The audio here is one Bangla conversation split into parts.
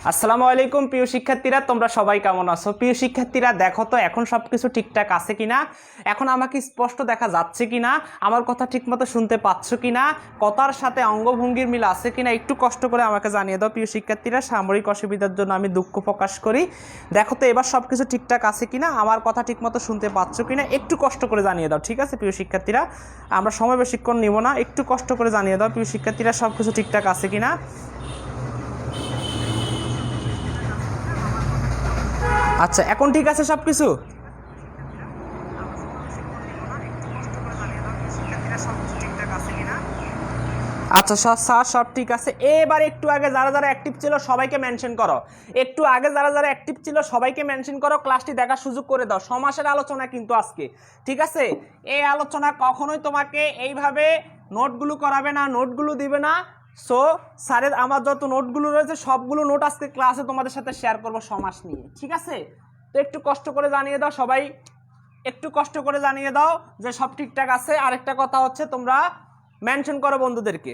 আসসালামু আলাইকুম প্রিয় শিক্ষার্থীরা, তোমরা সবাই কেমন আছো? প্রিয় শিক্ষার্থীরা, দেখো তো এখন সবকিছু ঠিকঠাক আছে কিনা, এখন আমাকে স্পষ্ট দেখা যাচ্ছে কিনা, আমার কথা ঠিকমতো শুনতে পাচ্ছ কিনা, কথার সাথে অঙ্গভঙ্গির মিল আছে কিনা, একটু কষ্ট করে আমাকে জানিয়ে দাও। প্রিয় শিক্ষার্থীরা, সাময়িক অসুবিধার জন্য আমি দুঃখ প্রকাশ করি। দেখো তো এবার সবকিছু ঠিকঠাক আছে কিনা, আমার কথা ঠিকমতো শুনতে পাচ্ছ কিনা, একটু কষ্ট করে জানিয়ে দাও। ঠিক আছে প্রিয় শিক্ষার্থীরা, আমরা সময় বেশিক্ষণ নিব না, একটু কষ্ট করে জানিয়ে দাও প্রিয় শিক্ষার্থীরা সবকিছু ঠিকঠাক আছে কিনা। আচ্ছা, এখন ঠিক আছে সব কিছু? আচ্ছা স্যার, সব ঠিক আছে। এবার একটু আগে যারা যারা অ্যাক্টিভ ছিল সবাইকে মেনশন করো, একটু আগে যারা যারা অ্যাক্টিভ ছিল সবাইকে মেনশন করো, ক্লাসটি দেখার সুযোগ করে দাও। সমাসের আলোচনা কিন্তু আজকে, ঠিক আছে? এই আলোচনা কখনোই তোমাকে এইভাবে নোটগুলো করাবে না, নোটগুলো দিবে না। সো স্যারের আমার যত নোটগুলো রয়েছে সবগুলো নোট আজকে ক্লাসে তোমাদের সাথে শেয়ার করবো সমাস নিয়ে, ঠিক আছে? তো একটু কষ্ট করে জানিয়ে দাও সবাই, একটু কষ্ট করে জানিয়ে দাও যে সব ঠিকঠাক আছে। আরেকটা কথা হচ্ছে, তোমরা মেনশন করো বন্ধুদেরকে,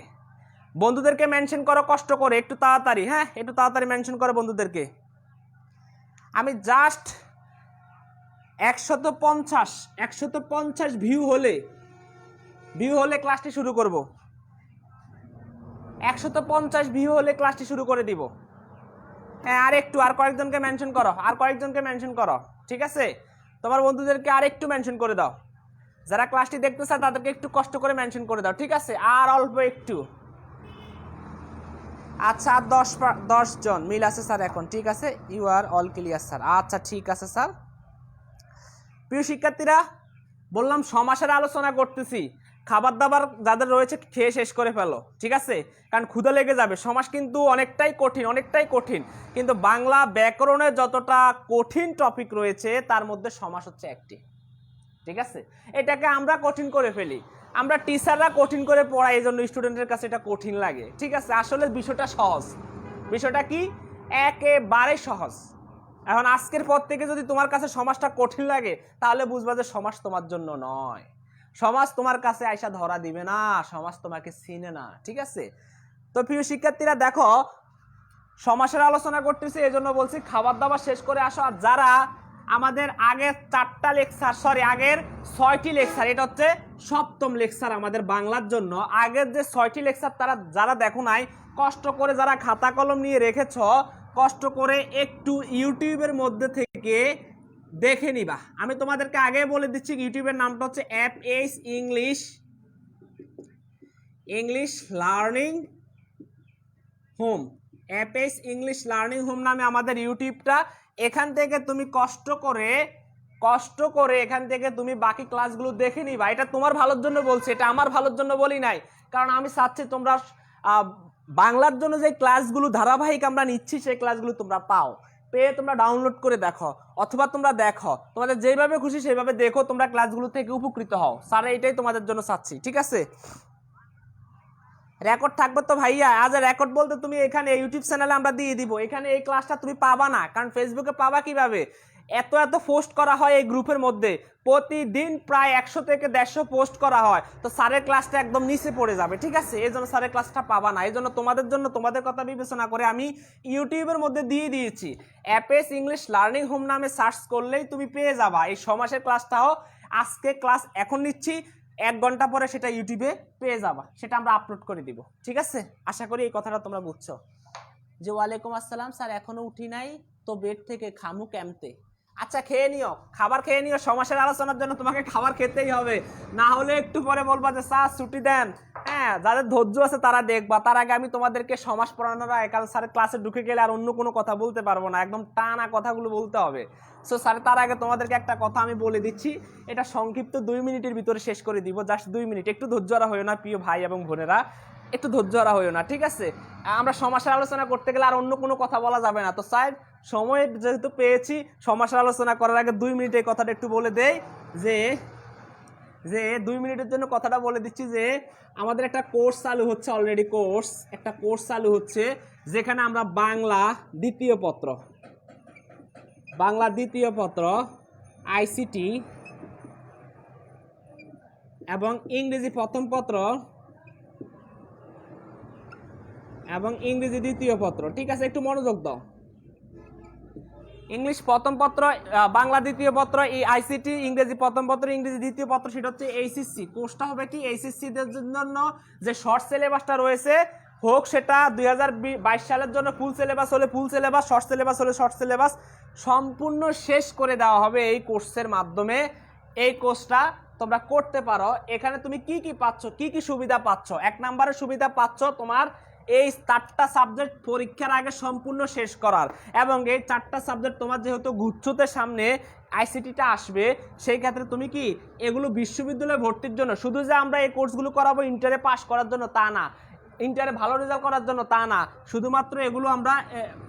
বন্ধুদেরকে মেনশন করো কষ্ট করে, একটু তাড়াতাড়ি, হ্যাঁ একটু তাড়াতাড়ি মেনশন করো বন্ধুদেরকে। আমি জাস্ট 150 ভিউ হলে ক্লাসটি শুরু করব। 150 ভিউ হলে ক্লাসটি শুরু করে দিব। হ্যাঁ, আর কয়েকজনকে মেনশন করো, ঠিক আছে? তোমার বন্ধুদেরকে আর একটু মেনশন করে দাও, যারা ক্লাসটি দেখতেছে তাদেরকে একটু কষ্ট করে মেনশন করে দাও, ঠিক আছে? আর অল্প একটু। আচ্ছা, আর 10 জন মিল আছে স্যার এখন, ঠিক আছে? You are all clear sir. আচ্ছা ঠিক আছে স্যার। প্রিয় শিক্ষার্থীরা, বললাম সমাসের আলোচনা করতেছি, খাবার দাবার যাদের রয়েছে খেয়ে শেষ করে ফেলো, ঠিক আছে? কারণ ক্ষুধা লেগে যাবে। সমাস কিন্তু অনেকটাই কঠিন, কিন্তু বাংলা ব্যাকরণের যতটা কঠিন টপিক রয়েছে তার মধ্যে সমাস হচ্ছে একটি, ঠিক আছে? এটাকে আমরা কঠিন করে ফেলি, আমরা টিচাররা কঠিন করে পড়াই, এই জন্য স্টুডেন্টের কাছে এটা কঠিন লাগে, ঠিক আছে? আসলে বিষয়টা সহজ। বিষয়টা কি? একেবারে সহজ। এখন আজকের পর থেকে যদি তোমার কাছে সমাজটা কঠিন লাগে তাহলে বুঝবা যে সমাজ তোমার জন্য নয়, সমাজ তোমার কাছে আইসা ধরা দিবে না, সমাজ তোমাকে চিনে না, ঠিক আছে? তো প্রিয় শিক্ষার্থীরা, দেখো সমাসের আলোচনা করতেছি, এই জন্য বলছি খাবার দাবার শেষ করে আসো। আর যারা আমাদের আগের 6টি লেকচার, এটা হচ্ছে 7ম লেকচার আমাদের বাংলার জন্য, আগের যে 6টি লেকচার তারা যারা দেখো নাই, কষ্ট করে যারা খাতা কলম নিয়ে রেখেছ, কষ্ট করে একটু ইউটিউবের মধ্যে থেকে দেখে নিবা। আমি তোমাদেরকে আগে বলে দিচ্ছি, ইউটিউবের নামটা হচ্ছে FS English learning home. FS English learning home নামে আমাদের ইউটিউবটা। এখান থেকে তুমি কষ্ট করে এখান থেকে তুমি বাকি ক্লাসগুলো দেখে নিবা। এটা তোমার ভালোর জন্য বলছি, এটা আমার ভালোর জন্য বলি নাই। কারণ আমি চাচ্ছি তোমরা বাংলার জন্য যে ক্লাসগুলো ধারাবাহিক আমরা নিচ্ছি সেই ক্লাসগুলো তোমরা পেয়ে তোমরা ডাউনলোড করে দেখো, অথবা তোমরা দেখো, তোমাদের যেভাবে খুশি সেইভাবে দেখো, তোমরা ক্লাসগুলো থেকে উপকৃত হও। স্যার এইটাই তোমাদের জন্য চাচ্ছি, ঠিক আছে? রেকর্ড থাকবে তো ভাইয়া, আজ রেকর্ড বলতে তুমি এখানে ইউটিউব চ্যানেলে আমরা দিয়ে দিব, এখানে এই ক্লাসটা তুমি পাবা না। কারণ ফেসবুকে পাবা কিভাবে? এত পোস্ট করা হয় এই গ্রুপের মধ্যে, প্রতিদিন প্রায় 100 থেকে 150 পোস্ট করা হয়, তো স্যারের ক্লাসটা একদম নিচে পড়ে যাবে, ঠিক আছে? এই জন্য স্যারের ক্লাসটা পাবা না। এই জন্য তোমাদের জন্য, তোমাদের কথা বিবেচনা করে আমি ইউটিউবের মধ্যে দিয়ে দিয়েছি। FS ইংলিশ লার্নিং হোম নামে সার্চ করলেই তুমি পেয়ে যাবা এই সমাসের ক্লাসটাও। আজকে ক্লাস এখন নিচ্ছি, 1 ঘন্টা পরে সেটা ইউটিউবে পেয়ে যাবা, সেটা আমরা আপলোড করে দিব, ঠিক আছে? আশা করি এই কথাটা তোমরা বুঝছো। যে ওয়ালাইকুম আসসালাম স্যার, এখনো উঠি নাই তো বেড থেকে, খামু কেমতে? আচ্ছা খেয়ে নিও, খাবার খেয়ে নিও, সমাসের আলোচনার জন্য তোমাকে খাবার খেতেই হবে, না হলে একটু পরে বলবা যে স্যার ছুটি দেন। হ্যাঁ, যাদের ধৈর্য আছে তারা দেখবা। তার আগে আমি তোমাদেরকে সমাস পড়ানোর আগে, কারণ স্যারের ক্লাসে ঢুকে গেলে আর অন্য কোনো কথা বলতে পারবো না, একদম টানা কথাগুলো বলতে হবে। সো স্যার, তার আগে তোমাদেরকে একটা কথা আমি বলে দিচ্ছি, এটা সংক্ষিপ্ত 2 মিনিটের ভিতরে শেষ করে দিব, জাস্ট 2 মিনিট। একটু ধৈর্য হারা হইও না প্রিয় ভাই এবং বোনেরা, একটু ধৈর্য হারা হইও না, ঠিক আছে? আমরা সমাসের আলোচনা করতে গেলে আর অন্য কোনো কথা বলা যাবে না। তো স্যার সময় যেহেতু পেয়েছি, সমাসের আলোচনা করার আগে 2 মিনিট এই কথাটা একটু বলে দেই, যে 2 মিনিটের জন্য কথাটা বলে দিচ্ছি যে আমাদের একটা কোর্স চালু হচ্ছে, অলরেডি একটা কোর্স চালু হচ্ছে, যেখানে আমরা বাংলা দ্বিতীয় পত্র, ICT এবং ইংরেজি প্রথম পত্র এবং ইংরেজি দ্বিতীয় পত্র, ঠিক আছে? একটু মনোযোগ দাও। ইংলিশ প্রথম পত্র, বাংলা দ্বিতীয় পত্র, এই আইসিটি, ইংরেজি প্রথম পত্র, ইংরেজি দ্বিতীয় পত্র, সেটা হচ্ছে এইচএসসি। কোর্সটা হবে কি এইচএসসি দের জন্য যে শর্ট সিলেবাসটা রয়েছে, হোক সেটা 2022 সালের জন্য ফুল সিলেবাস হলে ফুল সিলেবাস, শর্ট সিলেবাস হলে শর্ট সিলেবাস, সম্পূর্ণ শেষ করে দেওয়া হবে এই কোর্সের মাধ্যমে। এই কোর্সটা তোমরা করতে পারো। এখানে তুমি কি কি পাচ্ছ, কি কি সুবিধা পাচ্ছ? 1 নম্বরের সুবিধা পাচ্ছ তোমার এই 4টা সাবজেক্ট পরীক্ষার আগে সম্পূর্ণ শেষ করার, এবং এই 4টা সাবজেক্ট তোমার যেহেতু গুচ্ছতে সামনে আইসিটিটা আসবে, সেই ক্ষেত্রে তুমি কি এগুলো বিশ্ববিদ্যালয়ে ভর্তির জন্য, শুধু যে আমরা এই কোর্সগুলো করাবো ইন্টারে পাস করার জন্য তা না, ইন্টারে ভালো রেজাল্ট করার জন্য তা না, শুধুমাত্র এগুলো আমরা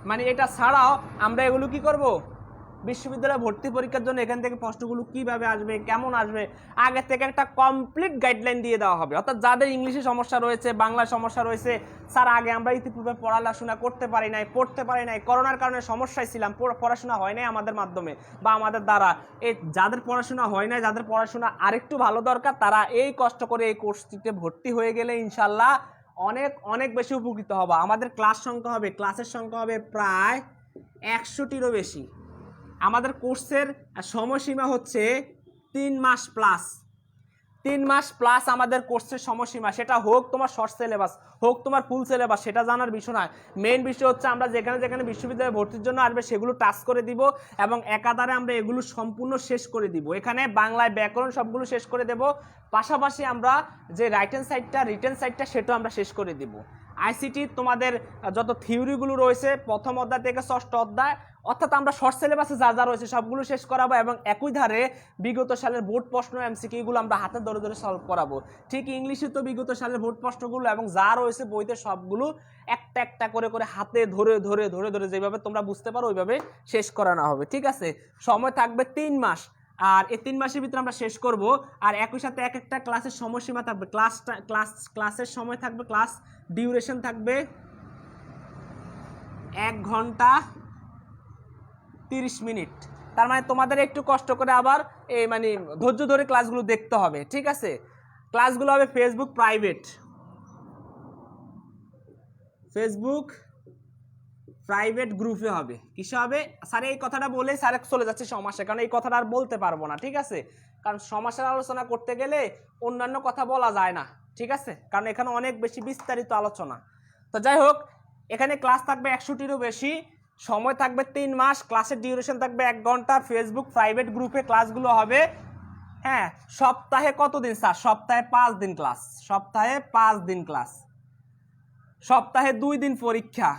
মানে এটা ছাড়াও আমরা এগুলো কি করব, বিশ্ববিদ্যালয়ে ভর্তি পরীক্ষার জন্য এখান থেকে প্রশ্নগুলো কিভাবে আসবে, কেমন আসবে, আগে থেকে একটা কমপ্লিট গাইডলাইন দিয়ে দেওয়া হবে। অর্থাৎ যাদের ইংলিশে সমস্যা রয়েছে, বাংলায় সমস্যা রয়েছে, স্যার আগে আমরা ইতিপূর্বে পড়াশোনা করতে পারি নাই, পড়তে পারি নাই, করোনার কারণে সমস্যায় ছিলাম, পড়াশোনা হয় নাই আমাদের মাধ্যমে বা আমাদের দ্বারা, এই যাদের পড়াশোনা হয় নাই, যাদের পড়াশোনা আরেকটু ভালো দরকার, তারা এই কষ্ট করে এই কোর্সটিতে ভর্তি হয়ে গেলে ইনশাল্লাহ অনেক অনেক বেশি উপকৃত হবে। আমাদের ক্লাস সংখ্যা হবে, ক্লাসের সংখ্যা হবে প্রায় 100টিরও বেশি। আমাদের কোর্সের সময়সীমা হচ্ছে 3 মাস প্লাস, 3 মাস প্লাস আমাদের কোর্সের সময়সীমা। সেটা হোক তোমার শর্ট সিলেবাস, হোক তোমার ফুল সিলেবাস, সেটা জানার বিষয় নয়। মেইন বিষয় হচ্ছে আমরা যেখানে যেখানে বিশ্ববিদ্যালয়ে ভর্তির জন্য আসবে সেগুলো টাচ করে দিব, এবং একাধারে আমরা এগুলো সম্পূর্ণ শেষ করে দিব। এখানে বাংলায় ব্যাকরণ সবগুলো শেষ করে দেব, পাশাপাশি আমরা যে রিটেন সাইডটা সেটাও আমরা শেষ করে দিব। আইসিটি তোমাদের যত থিওরিগুলো রয়েছে প্রথম অধ্যায় থেকে 6ষ্ঠ অধ্যায়, অর্থাৎ আমরা শর্ট সিলেবাসে যা যা রয়েছে সবগুলো শেষ করাবো, এবং একই ধারে বিগত সালের বোর্ড প্রশ্ন এমসিকিউগুলো আমরা হাতে ধরে ধরে সলভ করাবো। ঠিক ইংলিশে তো বিগত সালের বোর্ড প্রশ্নগুলো এবং যা রয়েছে বইতে সবগুলো একটা একটা করে করে হাতে ধরে ধরে ধরে ধরে যেভাবে তোমরা বুঝতে পারো ওইভাবে শেষ করানো হবে। ঠিক আছে, সময় থাকবে 3 মাস, আর এই 3 মাসের ভিতরে আমরা শেষ করব। আর একই সাথে এক একটা ক্লাসের সময়সীমা থাকবে, ক্লাসের সময় থাকবে, ক্লাস ডিউরেশন থাকবে 1 ঘন্টা 30 মিনিট। তার মানে তোমাদের একটু কষ্ট করে আবার এই মানে ধৈর্য ধরে ক্লাসগুলো দেখতে হবে। ঠিক আছে, ক্লাসগুলো হবে ফেসবুক প্রাইভেট গ্রুপে হবে। কিসে হবে স্যার? এই কথাটা বলে স্যার চলে যাচ্ছে সমাসে, কারণ এই কথাটা আর বলতে পারবো না। ঠিক আছে, কারণ সমাসের আলোচনা করতে গেলে অন্যান্য কথা বলা যায় না। ঠিক আছে, কারণ এখানে অনেক বেশি বিস্তারিত আলোচনা। তো যাই হোক, এখানে ক্লাস থাকবে 100টিরও বেশি, সময় থাকবে 3 মাস, ক্লাসের ডিউরেশন থাকবে 1 ঘন্টা। ফেসবুক প্রাইভেট গ্রুপে ক্লাসগুলো হবে, হ্যাঁ, সপ্তাহে কতদিন স্যার? সপ্তাহে 5 দিন ক্লাস, সপ্তাহে 5 দিন ক্লাস, সপ্তাহে 2 দিন পরীক্ষা,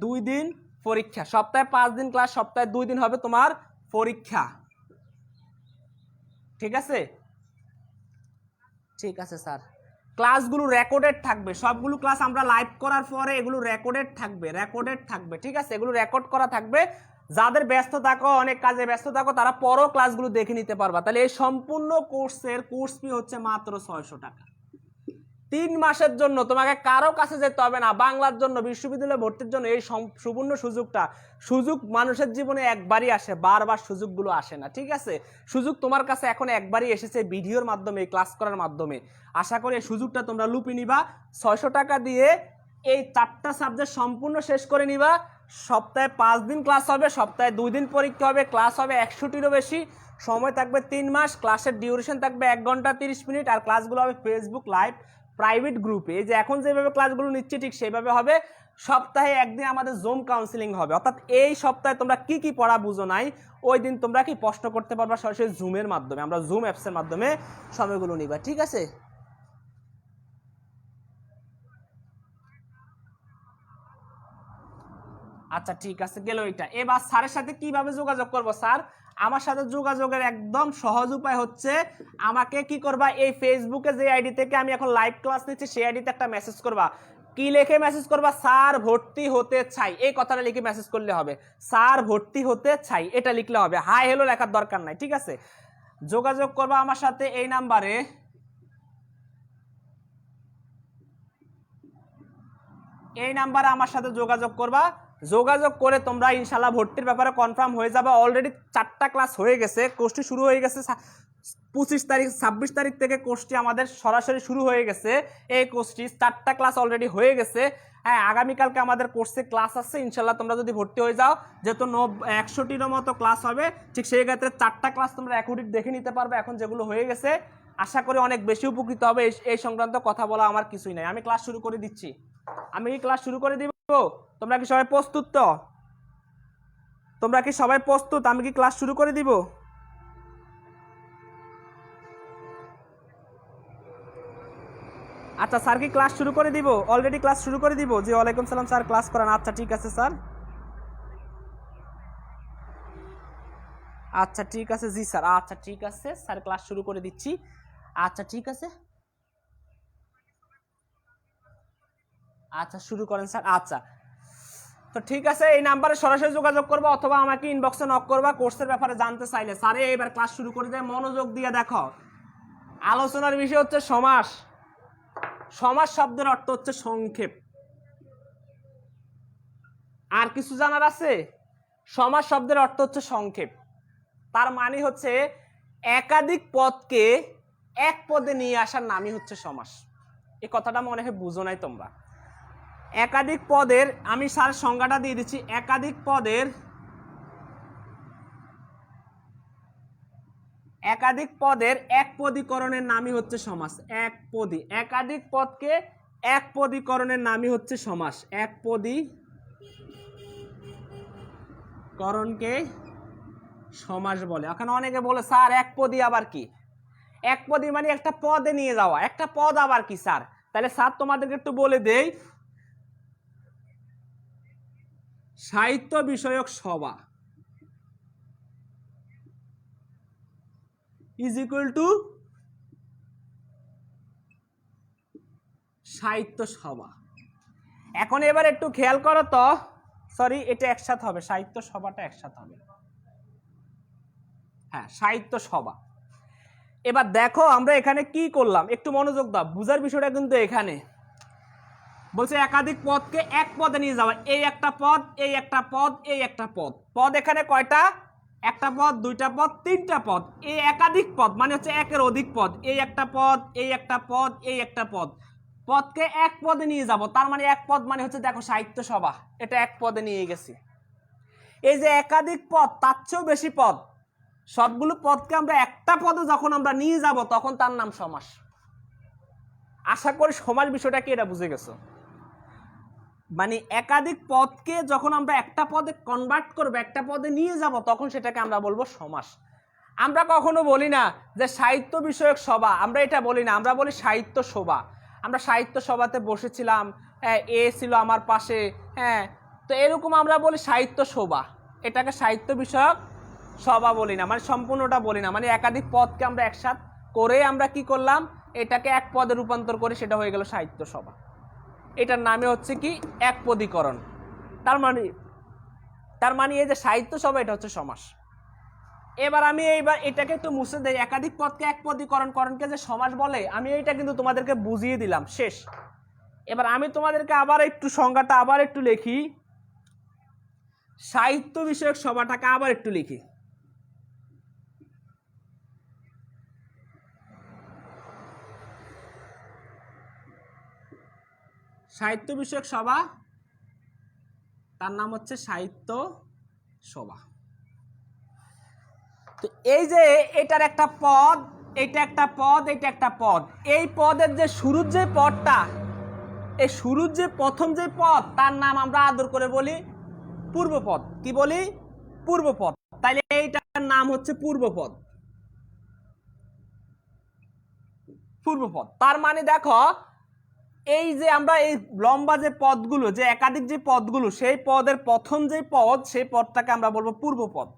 2 দিন পরীক্ষা, সপ্তাহে 5 দিন ক্লাস, সপ্তাহে 2 দিন হবে তোমার পরীক্ষা। ঠিক আছে, ঠিক আছে স্যার। ক্লাসগুলো রেকর্ডেড থাকবে, সবগুলো ক্লাস আমরা লাইভ করার পরে এগুলো রেকর্ডেড থাকবে। ঠিক আছে, এগুলো রেকর্ড করা থাকবে। যাদের ব্যস্ত থাকো, অনেক কাজে ব্যস্ত থাকো, তারা পরও ক্লাসগুলো দেখে নিতে পারবা। তাহলে এই সম্পূর্ণ কোর্স ফি হচ্ছে মাত্র 600 টাকা। 3 মাসের জন্য তোমাকে কারো কাছে যেতে হবে না। বাংলার জন্য, বিশ্ববিদ্যালয়ে ভর্তির জন্য এই সুবর্ণ সুযোগ মানুষের জীবনে একবারই আসে, বারবার সুযোগগুলো আসে না। ঠিক আছে, সুযোগ তোমার কাছে এখন একবারই এসেছে ভিডিওর মাধ্যমে, ক্লাস করার মাধ্যমে। আশা করি এই সুযোগটা তোমরা লুপি নিবা। 600 টাকা দিয়ে এই 4টা সাবজেক্ট সম্পূর্ণ শেষ করে নিবা। সপ্তাহে 5 দিন ক্লাস হবে, সপ্তাহে 2 দিন পরীক্ষা হবে, ক্লাস হবে 100টিরও বেশি, সময় থাকবে 3 মাস, ক্লাসের ডিউরেশন থাকবে 1 ঘন্টা 30 মিনিট, আর ক্লাসগুলো হবে ফেসবুক লাইভ প্রাইভেট গ্রুপে। এই যে এখন যেভাবে ক্লাসগুলো নিচ্ছে ঠিক সেইভাবে হবে। সপ্তাহে 1 দিন আমাদের জুম কাউন্সিলিং হবে, অর্থাৎ এই সপ্তাহে তোমরা কি কি পড়া বুঝো নাই ওই দিন তোমরা কি প্রশ্ন করতে পারবা সরাসরি জুমের মাধ্যমে। আমরা জুম অ্যাপসের মাধ্যমে সময়গুলো নিবা। ঠিক আছে, আচ্ছা ঠিক আছে, গেল এটা। এবার স্যারের সাথে কিভাবে যোগাযোগ করব? স্যার আমার সাথে যোগাযোগের একদম সহজ উপায় হচ্ছে, আমাকে কি করবা, এই ফেসবুকে যে আইডি থেকে আমি এখন লাইভ ক্লাস নিচ্ছি সেই আইডিতে একটা মেসেজ করবা। কি লিখে মেসেজ করবা? স্যার ভর্তি হতে চাই, এই কথাটা লিখে মেসেজ করলে হবে। স্যার ভর্তি হতে চাই এটা লিখলে হবে, হাই হ্যালো লেখার দরকার নাই। ঠিক আছে, যোগাযোগ করবা আমার সাথে এই নাম্বারে, আমার সাথে যোগাযোগ করবা। যোগাযোগ করে তোমরা ইনশাল্লাহ ভর্তির ব্যাপারে কনফার্ম হয়ে যাবে। অলরেডি 4টা ক্লাস হয়ে গেছে, কোর্সটি শুরু হয়ে গেছে 25 তারিখ 26 তারিখ থেকে কোর্সটি আমাদের সরাসরি শুরু হয়ে গেছে। এই কোর্সটি 4টা ক্লাস অলরেডি হয়ে গেছে। হ্যাঁ, আগামীকালকে আমাদের কোর্সে ক্লাস আছে, ইনশাল্লাহ তোমরা যদি ভর্তি হয়ে যাও, যেহেতু 100টিরও মতো ক্লাস হবে, ঠিক সেই ক্ষেত্রে 4টা ক্লাস তোমরা অ্যাকুরেট দেখে নিতে পারবে। এখন যেগুলো হয়ে গেছে আশা করি অনেক বেশি উপকৃত হবে। এই সংক্রান্ত কথা বলা আমার কিছুই নাই। আমি ক্লাস শুরু করে দিচ্ছি। আমি কি ক্লাস শুরু করে দিব? তোমরা কি সবাই প্রস্তুত? তো তোমরা কি সবাই প্রস্তুত? আমি কি ক্লাস শুরু করে দিব? আচ্ছা স্যার, কি ক্লাস শুরু করে দিব? অলরেডি ক্লাস শুরু করে দিব? জি ওয়ালাইকুম সালাম স্যার, ক্লাস করান। আচ্ছা ঠিক আছে স্যার, আচ্ছা ঠিক আছে। জি স্যার, আচ্ছা ঠিক আছে স্যার, ক্লাস শুরু করে দিচ্ছি। আচ্ছা ঠিক আছে, আচ্ছা শুরু করেন স্যার। আচ্ছা, তো ঠিক আছে, এই নাম্বারে সরাসরি যোগাযোগ করবা অথবা আমাকে ইনবক্সে নক করবা কোর্সের ব্যাপারে জানতে চাইলে। স্যার এবার ক্লাস শুরু করে দেয়, মনোযোগ দিয়ে দেখো। আলোচনার বিষয় হচ্ছে সমাস। সমাস শব্দের অর্থ হচ্ছে সংক্ষেপ। আর কিছু জানার আছে? সমাস শব্দের অর্থ হচ্ছে সংক্ষেপ। তার মানে হচ্ছে একাধিক পদকে এক পদে নিয়ে আসার নামই হচ্ছে সমাস। এই কথাটা মনে হয় বুঝো নাই তোমরা। একাধিক পদের, আমি স্যার সংজ্ঞাটা দিয়ে দিচ্ছি, একাধিক পদের এক পদীকরণের নামই হচ্ছে সমাস। এক পদী, একাধিক পদকে এক পদীকরণের নামই হচ্ছে সমাস। এক পদীকরণকে সমাস বলে। এখন অনেকে বলে স্যার এক পদী আবার কি? এক পদী মানে একটা পদে নিয়ে যাওয়া, একটা পদ আবার কি স্যার? তাহলে স্যার তোমাদেরকে একটু বলে দেই, সাহিত্য বিষয়ক সভা ইজ ইকুয়াল টু সাহিত্য সভা। এখন এবার একটু খেয়াল করো তো, সরি এটা একসাথে হবে, সাহিত্য সভাটা একসাথে হবে। হ্যাঁ, সাহিত্য সভা। এবার দেখো আমরা এখানে কি করলাম, একটু মনোযোগ দাও, বুঝার বিষয়টা কিন্তু এখানে বলছে একাধিক পদকে এক পদে নিয়ে যাওয়া। এই একটা পদ, এই একটা পদ, এই একটা পদ। পদ এখানে কয়টা? একটা পদ, দুইটা পদ, তিনটা পদ। এই একাধিক পদ মানে হচ্ছে একের অধিক পদ। এই একটা পদ, এই একটা পদ, এই একটা পদ। পদকে এক পদে নিয়ে যাব, তার মানে এক পদ মানে হচ্ছে দেখো সাহিত্য সভা, এটা এক পদে নিয়ে গেছি। এই যে একাধিক পদ, তার চেয়েও বেশি পদ, সবগুলো পদকে আমরা একটা পদে যখন আমরা নিয়ে যাব তখন তার নাম সমাস। আশা করি সমাস বিষয়টা কি এটা বুঝে গেছো? মানে একাধিক পদকে যখন আমরা একটা পদে কনভার্ট করবো, একটা পদে নিয়ে যাব, তখন সেটাকে আমরা বলবো সমাস। আমরা কখনো বলি না যে সাহিত্য বিষয়ক সভা, আমরা এটা বলি না, আমরা বলি সাহিত্য সভা। আমরা সাহিত্য সভাতে বসেছিলাম, এ ছিল আমার পাশে, হ্যাঁ, তো এরকম আমরা বলি সাহিত্য সভা। এটাকে সাহিত্য বিষয়ক সভা বলি না, মানে সম্পূর্ণটা বলি না। মানে একাধিক পদকে আমরা একসাথ করে আমরা কি করলাম, এটাকে এক পদে রূপান্তর করে সেটা হয়ে গেল সাহিত্য সভা। এটার নামে হচ্ছে কি এক পদীকরণ। তার মানে এই যে সাহিত্য সভা, এটা হচ্ছে সমাস। এবার আমি এটাকে একটু মুছে দেই, একাধিক পদকে এক পদীকরণকে যে সমাস বলে, আমি এইটা কিন্তু তোমাদেরকে বুঝিয়ে দিলাম, শেষ। এবার আমি তোমাদেরকে আবার একটু সংজ্ঞাটা আবার একটু লিখি, সাহিত্য বিষয়ক সভাটাকে আবার একটু লিখি। সাহিত্য বিষয়ক সভা, তার নাম হচ্ছে সাহিত্য সভা। তো এই যে এটার একটা পদ, এটা একটা পদ, এটা একটা পদ। এই পদের যে শুরুর যে পদটা, এই শুরুর যে প্রথম যে পদ, তার নাম আমরা আদর করে বলি পূর্বপদ। কি বলি? পূর্বপদ। তাইলে এইটার নাম হচ্ছে পূর্বপদ। পূর্বপদ তার মানে দেখো, এই যে আমরা এই লম্বা যে পদগুলো, যে একাধিক যে পদগুলো, সেই পদের প্রথম যে পদ, সেই পদটাকে আমরা বলবো পূর্বপদ।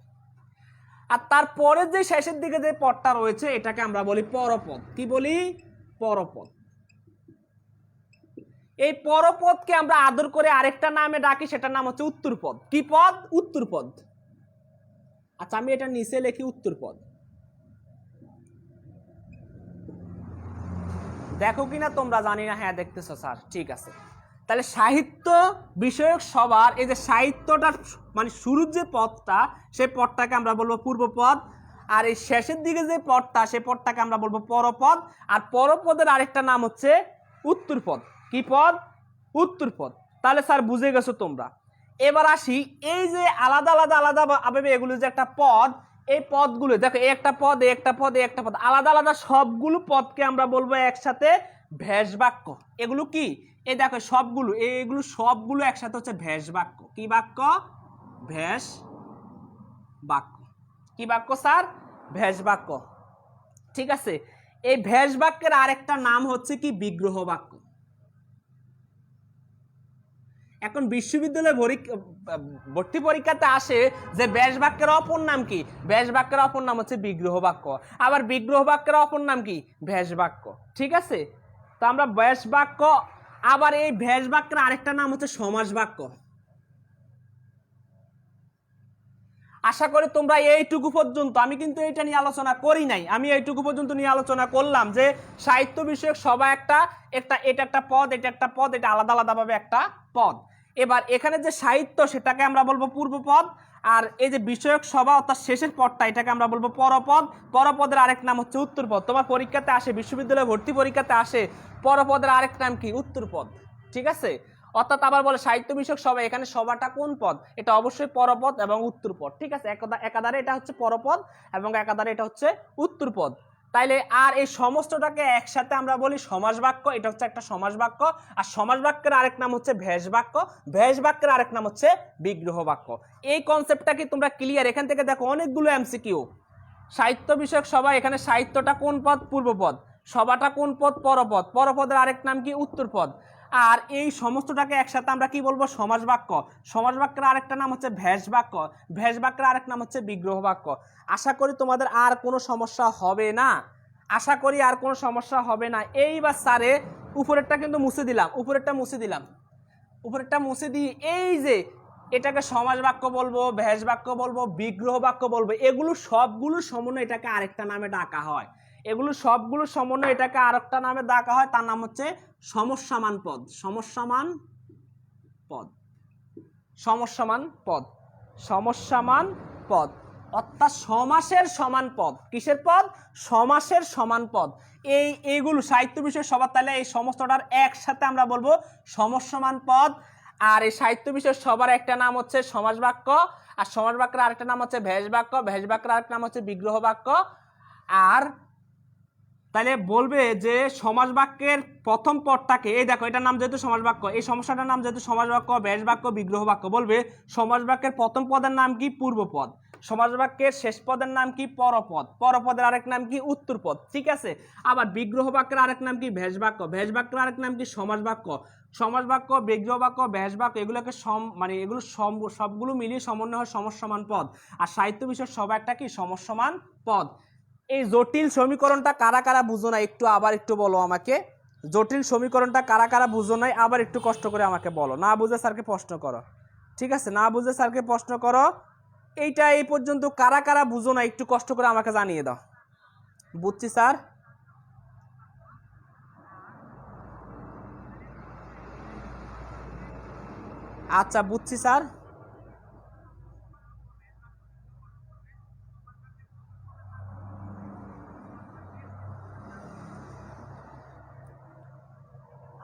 আর তারপরের যে শেষের দিকে যে পদটা রয়েছে, এটাকে আমরা বলি পরপদ। কি বলি? পরপদ। এই পরপদকে আমরা আদর করে আরেকটা নামে ডাকি, সেটার নাম হচ্ছে উত্তরপদ। কি পদ? উত্তরপদ। আচ্ছা আমি এটা নিচে লিখি উত্তরপদ, দেখো কিনা তোমরা, জানি না। হ্যাঁ দেখতেছো স্যার, ঠিক আছে। তাহলে সাহিত্য বিষয়ক সবার এই যে সাহিত্যটার মানে শুরুর যে পদটা, সেই পদটাকে আমরা বলবো পূর্বপদ। আর এই শেষের দিকে যে পদটা, সেই পদটাকে আমরা বলবো পরপদ। আর পরপদের আরেকটা নাম হচ্ছে উত্তরপদ। কি পদ? উত্তরপদ। তাহলে স্যার বুঝে গেছো তোমরা। এবার আসি, এই যে আলাদা আলাদা আলাদা ভাবে এগুলো যে একটা পদ, এই পদগুলো দেখো, এই একটা পদ, এই একটা পদ, এই একটা পদ, আলাদা আলাদা সবগুলো পদকে আমরা বলবো একসাথে ভ্যাস বাক্য। এগুলো কি, এই দেখো সবগুলো, এইগুলো সবগুলো একসাথে হচ্ছে ভ্যাস বাক্য। কি বাক্য? ভ্যাস বাক্য। কি বাক্য স্যার? ভ্যাস বাক্য। ঠিক আছে, এই ভ্যাস বাক্যের আরেকটা নাম হচ্ছে কি? বিগ্রহ বাক্য। এখন বিশ্ববিদ্যালয়ে ভর্তি পরীক্ষাতে আসে যে ব্যাস বাক্যের অপর নাম কি? ব্যাস বাক্যের অপর নাম হচ্ছে বিগ্রহ বাক্য। আবার বিগ্রহ বাক্যের অপর নাম কি? ভ্যাস বাক্য। ঠিক আছে, তো আমরা ব্যাস বাক্য, আবার এই ভ্যাস বাক্যের আরেকটা নাম হচ্ছে সমাস বাক্য। আশা করি তোমরা এইটুকু পর্যন্ত, আমি কিন্তু এটা নিয়ে আলোচনা করি নাই, আমি এইটুকু পর্যন্ত নিয়ে আলোচনা করলাম যে সাহিত্য বিষয়ক সবাই এটা একটা পদ, এটা একটা পদ, এটা আলাদা আলাদাভাবে একটা পদ। এবার এখানে যে সাহিত্য সেটাকে আমরা বলবো পূর্বপদ, আর এই যে বিষয়ক সভা অর্থাৎ শেষের পদটা এটাকে আমরা বলবো পরপদ। পরপদের আরেক নাম হচ্ছে উত্তরপদ। তোমার পরীক্ষাতে আসে, বিশ্ববিদ্যালয়ে ভর্তি পরীক্ষাতে আসে, পরপদের আরেক নাম কি? উত্তরপদ। ঠিক আছে, অর্থাৎ আবার বলে সাহিত্য বিষয়ক সভা, এখানে সভাটা কোন পদ? এটা অবশ্যই পরপদ এবং উত্তরপদ। ঠিক আছে, একাধারে এটা হচ্ছে পরপদ এবং একাধারে এটা হচ্ছে উত্তরপদ। তাইলে আর এই সমস্তটাকে একসাথে আমরা বলি সমাস বাক্য। এটা হচ্ছে একটা সমাস বাক্য। আর সমাস বাক্যের আরেক নাম হচ্ছে ভ্যাস বাক্য। ভ্যাস বাক্যের আরেক নাম হচ্ছে বিগ্রহ বাক্য। এই কনসেপ্টটা কি তোমরা ক্লিয়ার? এখান থেকে দেখো অনেকগুলো এমসিকিউ। সাহিত্য বিষয়ক সভা, এখানে সাহিত্যটা কোন পদ? পূর্বপদ। সভাটা কোন পদ? পরপদ। পরপদের আরেক নাম কি? উত্তরপদ। আর এই সমস্তটাকে একসাথে আমরা কি বলবো? সমাস বাক্য। সমাস বাক্যের আরেকটা নাম হচ্ছে ভ্যাস বাক্য। ভ্যাস বাক্যের আরেক নাম হচ্ছে বিগ্রহ বাক্য। আশা করি তোমাদের আর কোনো সমস্যা হবে না, আশা করি আর কোনো সমস্যা হবে না। এইবার স্যারে উপরেরটা কিন্তু মুছে দিলাম, উপরেরটা মুছে দিলাম, উপরেরটা মুছে দিয়ে এই যে এটাকে সমাস বাক্য বলবো, ভ্যাস বাক্য বলবো, বিগ্রহ বাক্য বলবো, এগুলো সবগুলো সমন্বয় এটাকে আরেকটা নামে ডাকা হয়। এগুলো সবগুলো সমন্বয় এটাকে আরেকটা নামে ডাকা হয়, তার নাম হচ্ছে সমস্যামান পদ। সমস্যামান পদ। সমস্যামান পদ। সমস্যামান পদ অর্থাৎ সমাসের সমান পদ। কিসের পদ? সমাসের সমান পদ। এইগুলো সাহিত্য বিষয় সবার, তাহলে এই সমস্তটার একসাথে আমরা বলবো সমস্যামান পদ। আর এই সাহিত্য বিষয় সবার একটা নাম হচ্ছে সমাস বাক্য, আর সমাস বাক্যের আরেকটা নাম হচ্ছে ভ্যাস বাক্য, ভ্যাস বাক্যের আরেকটা নাম হচ্ছে বিগ্রহ বাক্য। আর তাহলে বলবে যে সমাস বাক্যের প্রথম পদটাকে, এই দেখো এটার নাম যেহেতু সমাস বাক্য, এই সমস্যাটার নাম যেহেতু সমাস বাক্য, ভ্যাস বাক্য, বিগ্রহ বাক্য, বলবে সমাস বাক্যের প্রথম পদের নাম কি? পূর্বপদ। সমাস বাক্যের শেষ পদের নাম কি? পরপদ। পরপদের আরেক নাম কি? উত্তরপদ। ঠিক আছে, আবার বিগ্রহ বাক্যের আরেক নাম কি? ভ্যাস বাক্য। ভ্যাস বাক্যের আরেক নাম কি? সমাস বাক্য। সমাস বাক্য, বিগ্রহ বাক্য, ভ্যাস বাক্য, এগুলোকে মানে এগুলো সবগুলো মিলিয়ে সমন্বয় হয় সমস্যামান পদ। আর সাহিত্য বিষয় সব একটা কি? সমস্যামান পদ। এই জটিল সমীকরণটা কারা কারা বুঝো না একটু আবার একটু বলো আমাকে। জটিল সমীকরণটা কারা কারা বুঝো নাই আবার একটু কষ্ট করে আমাকে বলো। না বুঝে স্যারকে প্রশ্ন করো। ঠিক আছে, না বুঝে স্যারকে প্রশ্ন করো। এইটা এই পর্যন্ত কারা কারা বুঝো না একটু কষ্ট করে আমাকে জানিয়ে দাও। বুঝছি স্যার। আচ্ছা বুঝছি স্যার।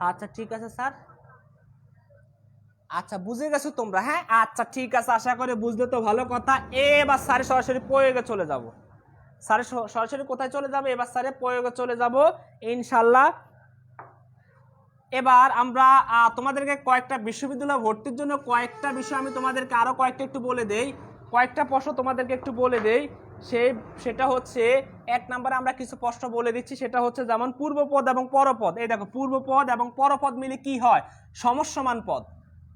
আচ্ছা ঠিক আছে স্যার। আচ্ছা বুঝে গেছো তোমরা? হ্যাঁ আচ্ছা ঠিক আছে, আশা করি বুঝলে তো ভালো কথা। এবার স্যারে সরাসরি প্রয়োগে চলে যাব। স্যারে সরাসরি কোথায় চলে যাবে? এবার স্যারে প্রয়োগে চলে যাব ইনশাল্লাহ। এবার আমরা তোমাদেরকে কয়েকটা বিশ্ববিদ্যালয় ভর্তির জন্য কয়েকটা বিষয় আমি তোমাদেরকে আরো কয়েকটা একটু বলে দেই, কয়েকটা প্রশ্ন তোমাদেরকে একটু বলে দেই। সেটা হচ্ছে এক নম্বরে আমরা কিছু প্রশ্ন বলে দিচ্ছি, সেটা হচ্ছে যেমন পূর্বপদ এবং পরপদ। এই দেখো পূর্বপদ এবং পরপদ মিলে কি হয়? সমস্যমান পদ।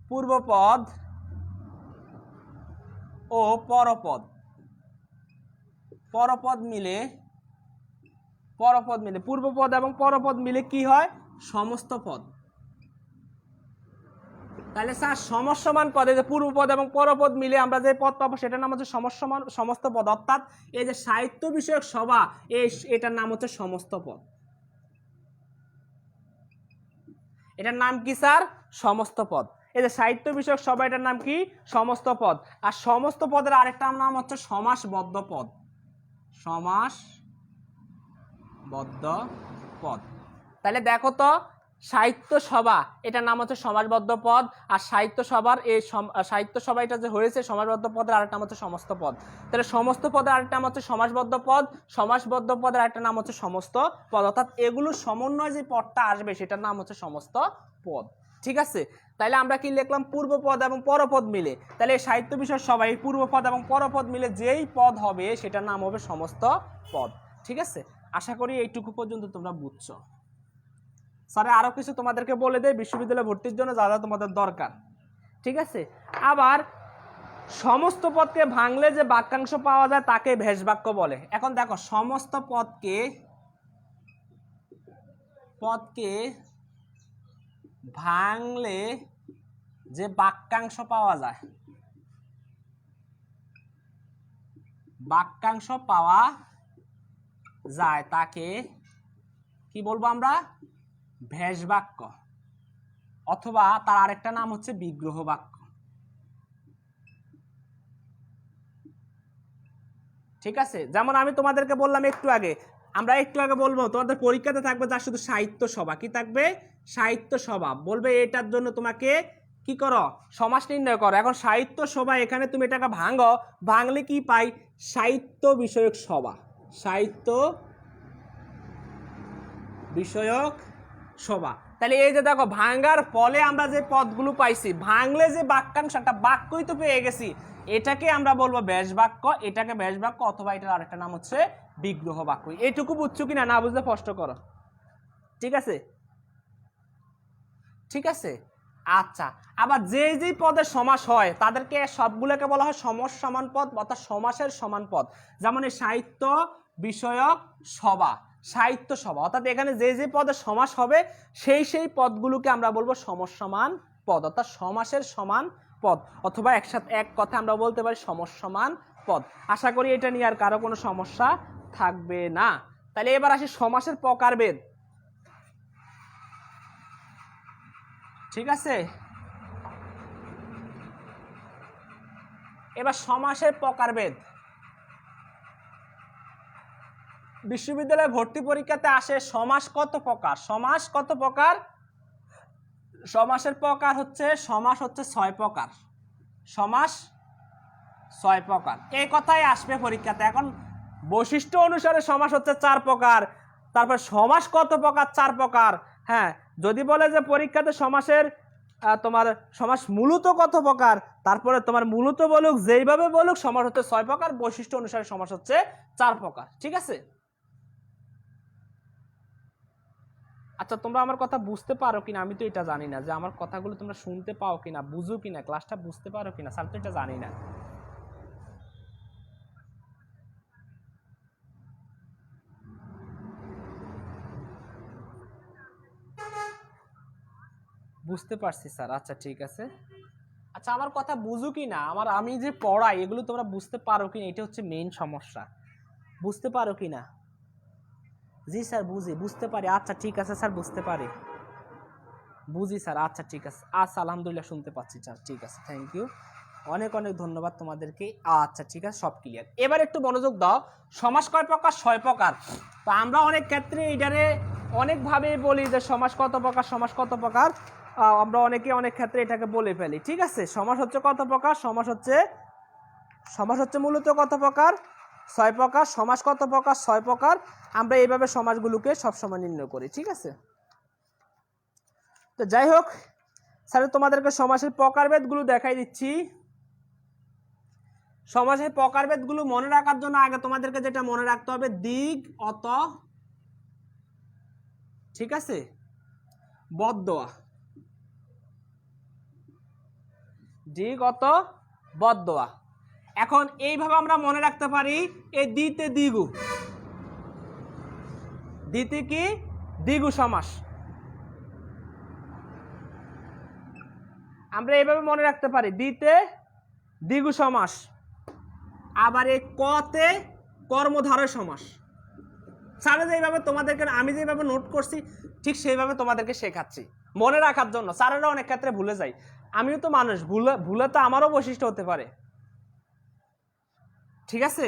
পূর্বপদ ও পরপদ, পরপদ মিলে পূর্বপদ এবং পরপদ মিলে কি হয়? সমস্ত পদ। তাহলে স্যার সমস্যমান পদে যে পূর্বপদ এবং পরপদ মিলে আমরা যে পদ পাবো সেটার নাম হচ্ছে সমস্যমান সমস্ত পদ। অর্থাৎ এই যে সাহিত্য বিষয়ক সভা, এটার নাম হচ্ছে সমস্ত পদ। এটার নাম কি স্যার? সমস্ত পদ। এই যে সাহিত্য বিষয়ক সভা, এটার নাম কি? সমস্ত পদ। আর সমস্ত পদের আরেকটা নাম হচ্ছে সমাসবদ্ধ পদ। সমাসবদ্ধ পদ। তাহলে দেখো তো সাহিত্য সভা এটার নাম হচ্ছে সমাসবদ্ধ পদ, আর সাহিত্য সভার এই সাহিত্য সভা এটা যে হয়েছে সমাসবদ্ধ পদের আরেকটা নাম হচ্ছে সমস্ত পদ। তাহলে সমস্ত পদের আরেকটা নাম হচ্ছে সমাসবদ্ধ পদ, সমাসবদ্ধ পদের আরেকটা নাম হচ্ছে সমস্ত পদ, অর্থাৎ এগুলো সমন্বয় যে পদটা আসবে সেটার নাম হচ্ছে সমস্ত পদ। ঠিক আছে, তাহলে আমরা কি লিখলাম পূর্বপদ এবং পরপদ মিলে, তাহলে সাহিত্য বিষয় সবাই পূর্বপদ এবং পরপদ মিলে যেই পদ হবে সেটার নাম হবে সমস্ত পদ। ঠিক আছে, আশা করি এইটুকু পর্যন্ত তোমরা বুঝছো। স্যার আরো কিছু তোমাদেরকে বলে দেয় বিশ্ববিদ্যালয়ে ভর্তির জন্য যা যা তোমাদের দরকার। ঠিক আছে, আবার সমস্ত পদকে ভাঙলে যে বাক্যাংশ পাওয়া যায় তাকে ভেষ বাক্য বলে। এখন দেখো সমস্ত পদকে ভাঙলে যে বাক্যাংশ পাওয়া যায়, তাকে কি বলবো আমরা? ভেষ বাক্য, অথবা তার আরেকটা নাম হচ্ছে বিগ্রহ বাক্য। ঠিক আছে, যেমন আমি তোমাদেরকে বললাম একটু আগে, বলবো তোমাদের পরীক্ষাতে থাকবে যা শুধু সাহিত্য সভা, কি থাকবে? সাহিত্য সভা বলবে, এটার জন্য তোমাকে কি করো? সমাস নির্ণয় করো। এখন সাহিত্য সভা এখানে তুমি এটাকে ভাঙলে কি পাই? সাহিত্য বিষয়ক সভা, সাহিত্য বিষয়ক সভা। তাহলে এই যে দেখো ভাঙার ফলে আমরা যে পদগুলো পাইছি, ভাঙলে যে বাক্যাংশ, একটা বাক্যই তো পেয়ে গেছি, এটাকে আমরা বলবো ব্যাস বাক্য, এটাকে ব্যাস বাক্য, অথবা এটার আরেকটা নাম হচ্ছে বিগ্রহ বাক্য। এইটুকু বুঝছো কিনা? না বুঝলে প্রশ্ন করো। ঠিক আছে, ঠিক আছে। আচ্ছা, আবার যে পদের সমাস হয় তাদেরকে সবগুলোকে বলা হয় সমস সমান পদ, অর্থাৎ সমাসের সমান পদ। যেমন এই সাহিত্য বিষয়ক সভা, সাহিত্য সভা, অর্থাৎ এখানে যে পদের সমাস হবে সেই পদগুলোকে আমরা বলবো সমস সমান পদ, অর্থাৎ সমাসের সমান পদ, অথবা একসাথে এক কথা আমরা বলতে পারি সমস সমান পদ। আশা করি এটা নিয়ে আর কারো কোনো সমস্যা থাকবে না। তাহলে এবার আসি সমাসের প্রকারভেদ। ঠিক আছে, এবার সমাসের প্রকারভেদ। বিশ্ববিদ্যালয়ে ভর্তি পরীক্ষাতে আসে সমাস কত প্রকার? সমাস কত প্রকার? সমাসের প্রকার হচ্ছে, সমাস হচ্ছে 6 প্রকার। সমাস 6 প্রকার, এই কথাই আসবে পরীক্ষাতে। এখন বৈশিষ্ট্য অনুসারে সমাস হচ্ছে 4 প্রকার। তারপর সমাস কত প্রকার? 4 প্রকার। হ্যাঁ, যদি বলে যে পরীক্ষাতে সমাসের তোমার সমাস মূলত কত প্রকার, তারপরে তোমার মূলত বলুক, যেইভাবে বলুক, সমাস হচ্ছে 6 প্রকার, বৈশিষ্ট্য অনুসারে সমাস হচ্ছে 4 প্রকার। ঠিক আছে। আচ্ছা, তোমরা আমার কথা বুঝতে পারো কিনা আমি তো এটা জানি না, যে আমার কথাগুলো তোমরা শুনতে পাও কিনা, বুঝো কিনা, ক্লাসটা বুঝতে পারো কিনা, স্যার তো এটা জানি না। বুঝতে পারছি স্যার, আচ্ছা ঠিক আছে। আচ্ছা, আমার কথা বুঝো কিনা, আমি যে পড়াই এগুলো তোমরা বুঝতে পারো কিনা, এটা হচ্ছে মেইন সমস্যা। বুঝতে পারো কিনা? জি স্যার, বুঝতে পারি। আচ্ছা ঠিক আছে স্যার, বুঝতে পারি, বুঝি স্যার। আচ্ছা ঠিক আছে, আচ্ছা আলহামদুলিল্লাহ শুনতে পাচ্ছি স্যার। ঠিক আছে, থ্যাংক ইউ, অনেক অনেক ধন্যবাদ তোমাদেরকে। আচ্ছা ঠিক আছে, সব ক্লিয়ার। এবার একটু মনোযোগ দাও। সমাস কয় প্রকার? 6 প্রকার। তো আমরা অনেক ক্ষেত্রে এটারে অনেকভাবে বলি যে সমাস কত প্রকার, সমাস কত প্রকার। আমরা অনেক ক্ষেত্রে এটাকে বলে ফেলি। ঠিক আছে, সমাস হচ্ছে কত প্রকার? সমাস হচ্ছে মূলত কত প্রকার? 6 প্রকার। সমাস কত প্রকার? 6 প্রকার। আমরা এইভাবে সমাসগুলোকে সবসময় নির্ণয় করি। ঠিক আছে, তো যাই হোক, স্যার তোমাদেরকে সমাসের প্রকারভেদগুলো দেখাই দিচ্ছি। সমাসের প্রকারভেদগুলো মনে রাখার জন্য আগে তোমাদেরকে যেটা মনে রাখতে হবে, দিক অত, ঠিক আছে, বদ-দোয়া, দিক অত বদ-দোয়া। এখন এইভাবে আমরা মনে রাখতে পারি, এই দিতে দ্বিগু, দিতে কি? দ্বিগু সমাস। আমরা এইভাবে মনে রাখতে পারি, দিতে দ্বিগু সমাস। আবার এই কতে কর্মধারয় সমাস। স্যার যেইভাবে তোমাদেরকে, আমি যেভাবে নোট করছি ঠিক সেইভাবে তোমাদেরকে শেখাচ্ছি মনে রাখার জন্য। স্যারেরা অনেক ক্ষেত্রে ভুলে যায়, আমিও তো মানুষ, ভুলে তো আমারও বৈশিষ্ট্য হতে পারে। ঠিক আছে,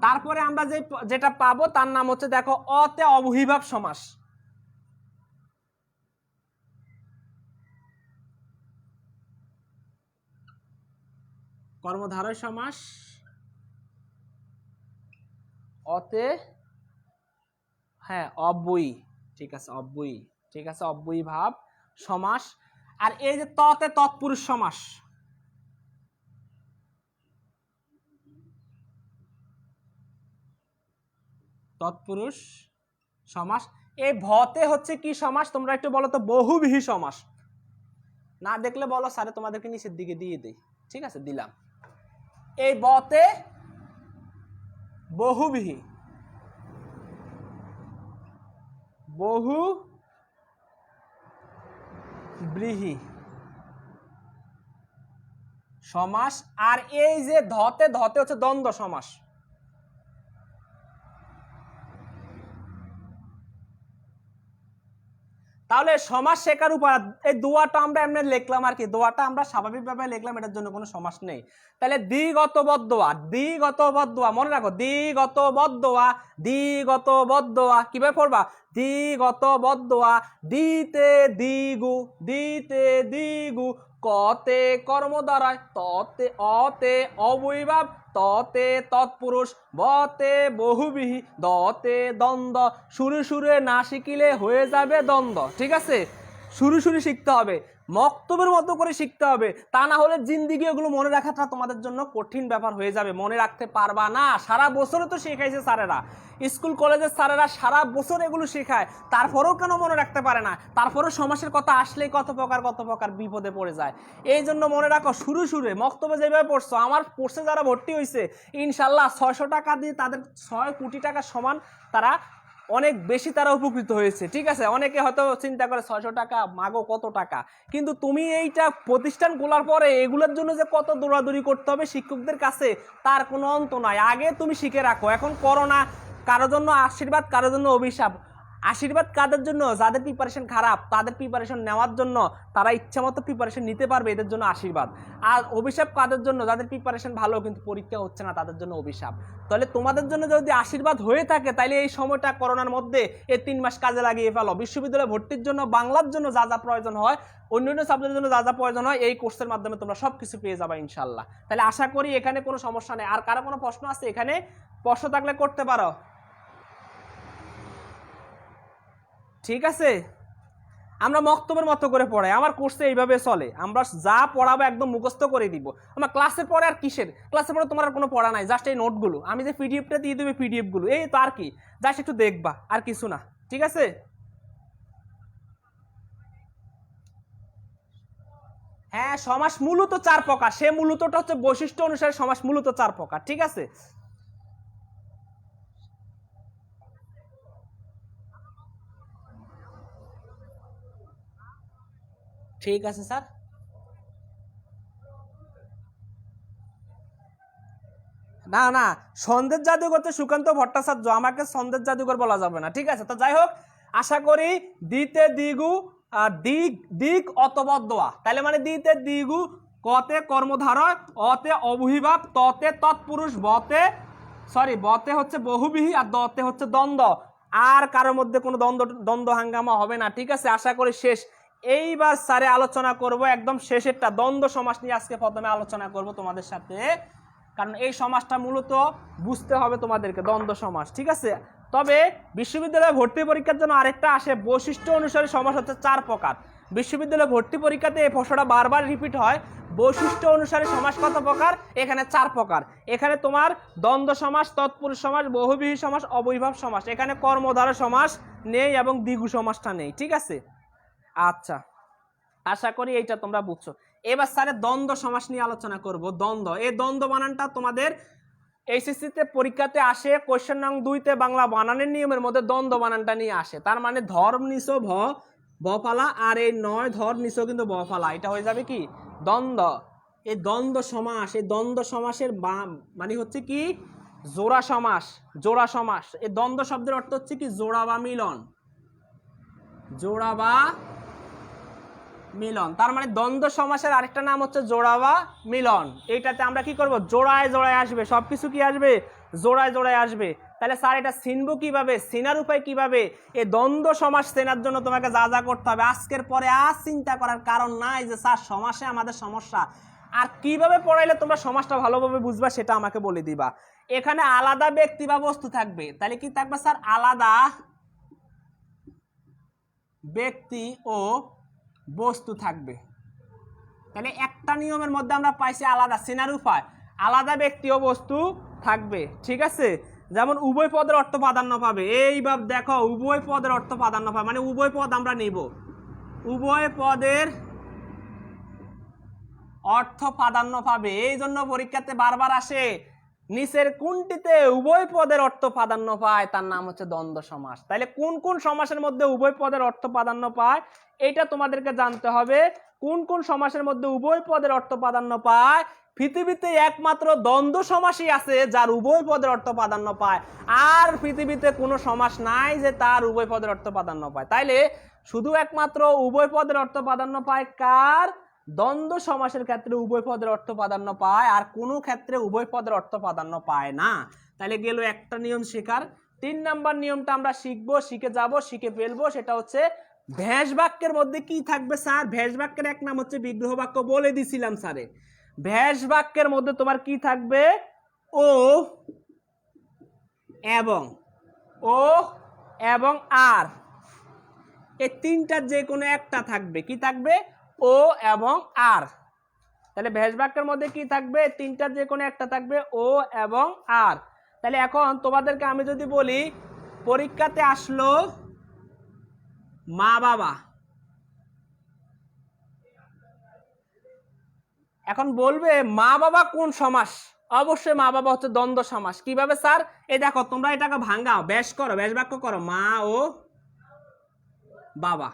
তারপরে আমরা যেটা পাবো তার নাম হচ্ছে, দেখো, অতে অবহিভাব সমাস। কর্মধারয় সমাস অতে হ্যাঁ অব্যয়ী, ঠিক আছে অব্যয়ী, ঠিক আছে অব্যয়ী ভাব সমাস। আর এই যে ততে তৎপুরুষ সমাস, তৎপুরুষ সমাস। এই ভতে হচ্ছে কি সমাস তোমরা একটু বলো তো? বহুব্রীহি সমাস। না দেখলে বলো স্যারে তোমাদেরকে নিচের দিকে দিয়ে দেই, ঠিক আছে দিলাম। এই বতে বহুব্রীহি, বহুব্রীহি সমাস। আর এই যে ধতে, ধতে হচ্ছে দ্বন্দ্ব সমাস। তাহলে সমাস শেখার উপর এই দোয়াটা আমরা এমনি লিখলাম আর কি, দোয়াটা আমরা স্বাভাবিকভাবে লিখলাম, এটার জন্য কোনো সমাস নেই। তাহলে দ্বিগত বদ্দোয়া, দ্বিগত বদ্দোয়া মনে রাখো, দ্বিগত বদ্দোয়া, দ্বিগত বদ্দোয়া কিভাবে পড়বা? দ্বিগত বদ্দোয়া, দিতে দ্বিগু, দিতে দ্বিগু, কতে কর্ম দ্বারায়, ততে অতে অবয়ভাব, ততে তৎপুরুষ, বতে বহুব্রীহি, দতে দ্বন্দ্ব। সুরে সুরে না শিখিলে হয়ে যাবে দ্বন্দ্ব, ঠিক আছে? সুরে সুরে শিখতে হবে, মক্তবের মতো করে শিখতে হবে, তা না হলে জিন্দিগি এগুলো মনে রাখাটা তোমাদের জন্য কঠিন ব্যাপার হয়ে যাবে, মনে রাখতে পারবা না। সারা বছরে তো শেখাইছে স্যারেরা, স্কুল কলেজের স্যারেরা সারা বছর এগুলো শেখায়, তারপরেও কেন মনে রাখতে পারে না? তারপরেও সমাসের কথা আসলেই কত প্রকার বিপদে পড়ে যায়। এই জন্য মনে রাখো, সুরে সুরে মক্তবে যেভাবে পড়ছো, আমার কোর্সে যারা ভর্তি হয়েছে ইনশাল্লাহ 600 টাকা দিয়ে তাদের 6 কোটি টাকা সমান তারা অনেক বেশি তারা উপকৃত হয়েছে, ঠিক আছে? অনেকে হয়তো চিন্তা করে 600 টাকা মাগো কত টাকা, কিন্তু তুমি এইটা প্রতিষ্ঠান খোলার পরে এগুলোর জন্য যে কত দৌড়াদৌড়ি করতে হবে শিক্ষকদের কাছে তার কোনো অন্ত নাই। আগে তুমি শিখে রাখো, এখন করো না। কারোর জন্য আশীর্বাদ, কারোর জন্য অভিশাপ। আশীর্বাদ কাদের জন্য? যাদের প্রিপারেশন খারাপ, তাদের প্রিপারেশন নেওয়ার জন্য, তারা ইচ্ছা মতো প্রিপারেশন নিতে পারবে, এদের জন্য আশীর্বাদ। আর অভিশাপ কাদের জন্য? যাদের প্রিপারেশন ভালো কিন্তু পরীক্ষা হচ্ছে না, তাদের জন্য অভিশাপ। তাহলে তোমাদের জন্য যদি আশীর্বাদ হয়ে থাকে, তাহলে এই সময়টা করোনার মধ্যে এই 3 মাস কাজে লাগিয়ে ফেলো। বিশ্ববিদ্যালয়ে ভর্তির জন্য, বাংলার জন্য যা যা প্রয়োজন হয়, অন্যান্য সাবজেক্টের জন্য যা যা প্রয়োজন হয়, এই কোর্সের মাধ্যমে তোমরা সবকিছু পেয়ে যাবে ইনশাল্লাহ। তাহলে আশা করি এখানে কোনো সমস্যা নেই। আর কারো কোনো প্রশ্ন আছে? এখানে প্রশ্ন থাকলে করতে পারো, ঠিক আছে? আমরা মক্তবের মতো করে পড়াই, আমার কোর্সে এইভাবে চলে। আমরা যা পড়াবো একদম মুখস্থ করে দিব। আমার ক্লাসের পরে আর কিসের? ক্লাসের পরে তোমার আর কোনো পড়া নাই, জাস্ট এই নোটগুলো আমি যে পিডিএফটা দিয়ে দেবে, পিডিএফগুলো এই তো, আর কি, জাস্ট একটু দেখবা, আর কিছু না, ঠিক আছে? হ্যাঁ, সমাস মূলত 4 প্রকার। সে মূলতটা হচ্ছে বৈশিষ্ট্য অনুসারে সমাস মূলত 4 প্রকার, ঠিক আছে? ঠিক আছে স্যার। না না, সন্দেশ জাদুঘর তো সুকান্ত ভট্টাচার্য, আমাকে সন্দেশ জাদুঘর বলা যাবে না, ঠিক আছে? তো যাই হোক, আশা করি দিতে দিগু দিক দিক অতবদ্দোয়া, তাহলে মানে দিতে দিগু, কতে কর্মধারয়, অতে অবহিভাব, ততে তৎপুরুষ, বতে হচ্ছে বহুব্রীহি, আর দতে হচ্ছে দ্বন্দ্ব। আর কারোর মধ্যে কোনো দ্বন্দ্ব হাঙ্গামা হবে না, ঠিক আছে? আশা করি শেষ। এইবার স্যারে আলোচনা করব একদম শেষেরটা, দ্বন্দ্ব সমাস নিয়ে আজকে প্রথমে আলোচনা করব তোমাদের সাথে, কারণ এই সমাসটা মূলত বুঝতে হবে তোমাদেরকে, দ্বন্দ্ব সমাস, ঠিক আছে? তবে বিশ্ববিদ্যালয়ে ভর্তি পরীক্ষার জন্য আরেকটা আসে, বৈশিষ্ট্য অনুসারে সমাস হচ্ছে 4 প্রকার। বিশ্ববিদ্যালয়ে ভর্তি পরীক্ষাতে এই প্রশ্নটা বারবার রিপিট হয়, বৈশিষ্ট্য অনুসারে সমাস কত প্রকার? এখানে 4 প্রকার। এখানে তোমার দ্বন্দ্ব সমাস, তৎপুরুষ সমাস, বহুব্রীহি সমাস, অবয়ভাব সমাস। এখানে কর্মধারয় সমাস নেই এবং দ্বিগু সমাসটা নেই, ঠিক আছে? আচ্ছা, আশা করি এইটা তোমরা বুঝছো। এবার স্যারের দ্বন্দ্ব সমাস নিয়ে আলোচনা করব। দ্বন্দ্ব, এই দ্বন্দ্ব বানানটা তোমাদের এইচএসসি তে পরীক্ষাতে আসে, কোশ্চেন নং 2-তে বাংলা বানানের নিয়মের মধ্যে দ্বন্দ্ব বানানটা নিয়ে আসে। তার মানে ধর নিচো ভ ফালা, আর এই 9 ধর নিচো কিন্তু ব ফালা, এটা হয়ে যাবে কি দ্বন্দ্ব। এই দ্বন্দ্ব সমাস, এই দ্বন্দ্ব সমাসের মানে হচ্ছে কি জোড়া সমাস। জোড়া সমাস, এই দ্বন্দ্ব শব্দের অর্থ হচ্ছে কি জোড়া বা মিলন, জোড়া বা মিলন। তার মানে দ্বন্দ্ব সমাসের আরেকটা নাম হচ্ছে জোড়া বা মিলন। এইটাতে আমরা কি করব? জোড়ায় জোড়ায় আসবে, সবকিছু কি আসবে? জোড়ায় জোড়ায় আসবে। তাহলে স্যার এটা চিনবো কিভাবে, চেনার উপায় কিভাবে? এই দ্বন্দ্ব সমাস চেনার জন্য তোমাকে যা যা করতে হবে, আজকের পরে আর চিন্তা করার কারণ নাই যে স্যার সমাসে আমাদের সমস্যা। আর কিভাবে পড়াইলে তোমরা সমাজটা ভালোভাবে বুঝবা সেটা আমাকে বলে দিবা। এখানে আলাদা ব্যক্তি বা বস্তু থাকবে, তাহলে কি থাকবে স্যার? আলাদা ব্যক্তি ও বস্তু থাকবে। তাহলে একটা নিয়মের মধ্যে আমরা পাইছি আলাদা সিনারি উপায়, আলাদা ব্যক্তি ও বস্তু থাকবে, ঠিক আছে। যেমন উভয় পদের অর্থ প্রাধান্য পাবে, এইভাবে দেখো উভয় পদের অর্থ প্রাধান্য পাবে, মানে উভয় পদ আমরা নিব, উভয় পদের অর্থ প্রাধান্য পাবে। এই জন্য পরীক্ষাতে বারবার আসে নিচের কোনটিতে উভয় পদের অর্থ প্রাধান্য পায়, তার নাম হচ্ছে দ্বন্দ্ব সমাস। তাহলে কোন কোন সমাসের মধ্যে উভয় পদের অর্থ প্রাধান্য পায় এটা তোমাদেরকে জানতে হবে। কোন কোন সমাসের মধ্যে উভয় পদের অর্থ প্রাধান্য পায়? পৃথিবীতে একমাত্র দ্বন্দ্ব সমাসই আছে যার উভয় পদের অর্থ প্রাধান্য পায়, আর পৃথিবীতে কোনো সমাস নাই যে তার উভয় পদের অর্থ প্রাধান্য পায়। তাইলে শুধু একমাত্র উভয় পদের অর্থ প্রাধান্য পায় কার? দ্বন্দ্ব সমাসের ক্ষেত্রে উভয় পদের অর্থ প্রাধান্য পায়, আর কোনো ক্ষেত্রে উভয় পদের অর্থ প্রাধান্য পায় না। তাহলে গেল একটা নিয়ম শেখার। 3 নাম্বার নিয়মটা আমরা শিখবো, শিখে যাব, শিখে ফেলবো, সেটা হচ্ছে ভ্যাস বাক্যের মধ্যে কি থাকবে স্যার? ভ্যাস বাক্যের এক নাম হচ্ছে বিগ্রহ বাক্য, বলে দিছিলাম স্যারে। ভ্যাস বাক্যের মধ্যে তোমার কি থাকবে? ও এবং আর, এই তিনটার যে কোনো একটা থাকবে। কি থাকবে? ও এবং আর। তাহলে ভ্যাস বাক্যের মধ্যে কি থাকবে? তিনটার যে কোনো একটা থাকবে, ও এবং আর। তাহলে এখন তোমাদেরকে আমি যদি বলি পরীক্ষাতে আসলো মা বাবা, এখন বলবে মা বাবা কোন সমাস? অবশ্যই মা বাবা হচ্ছে দ্বন্দ্ব সমাস। কিভাবে স্যার? এই দেখো তোমরা এটাকে ভাঙাও, ব্যাস করো, ব্যাস বাক্য করো, মা ও বাবা।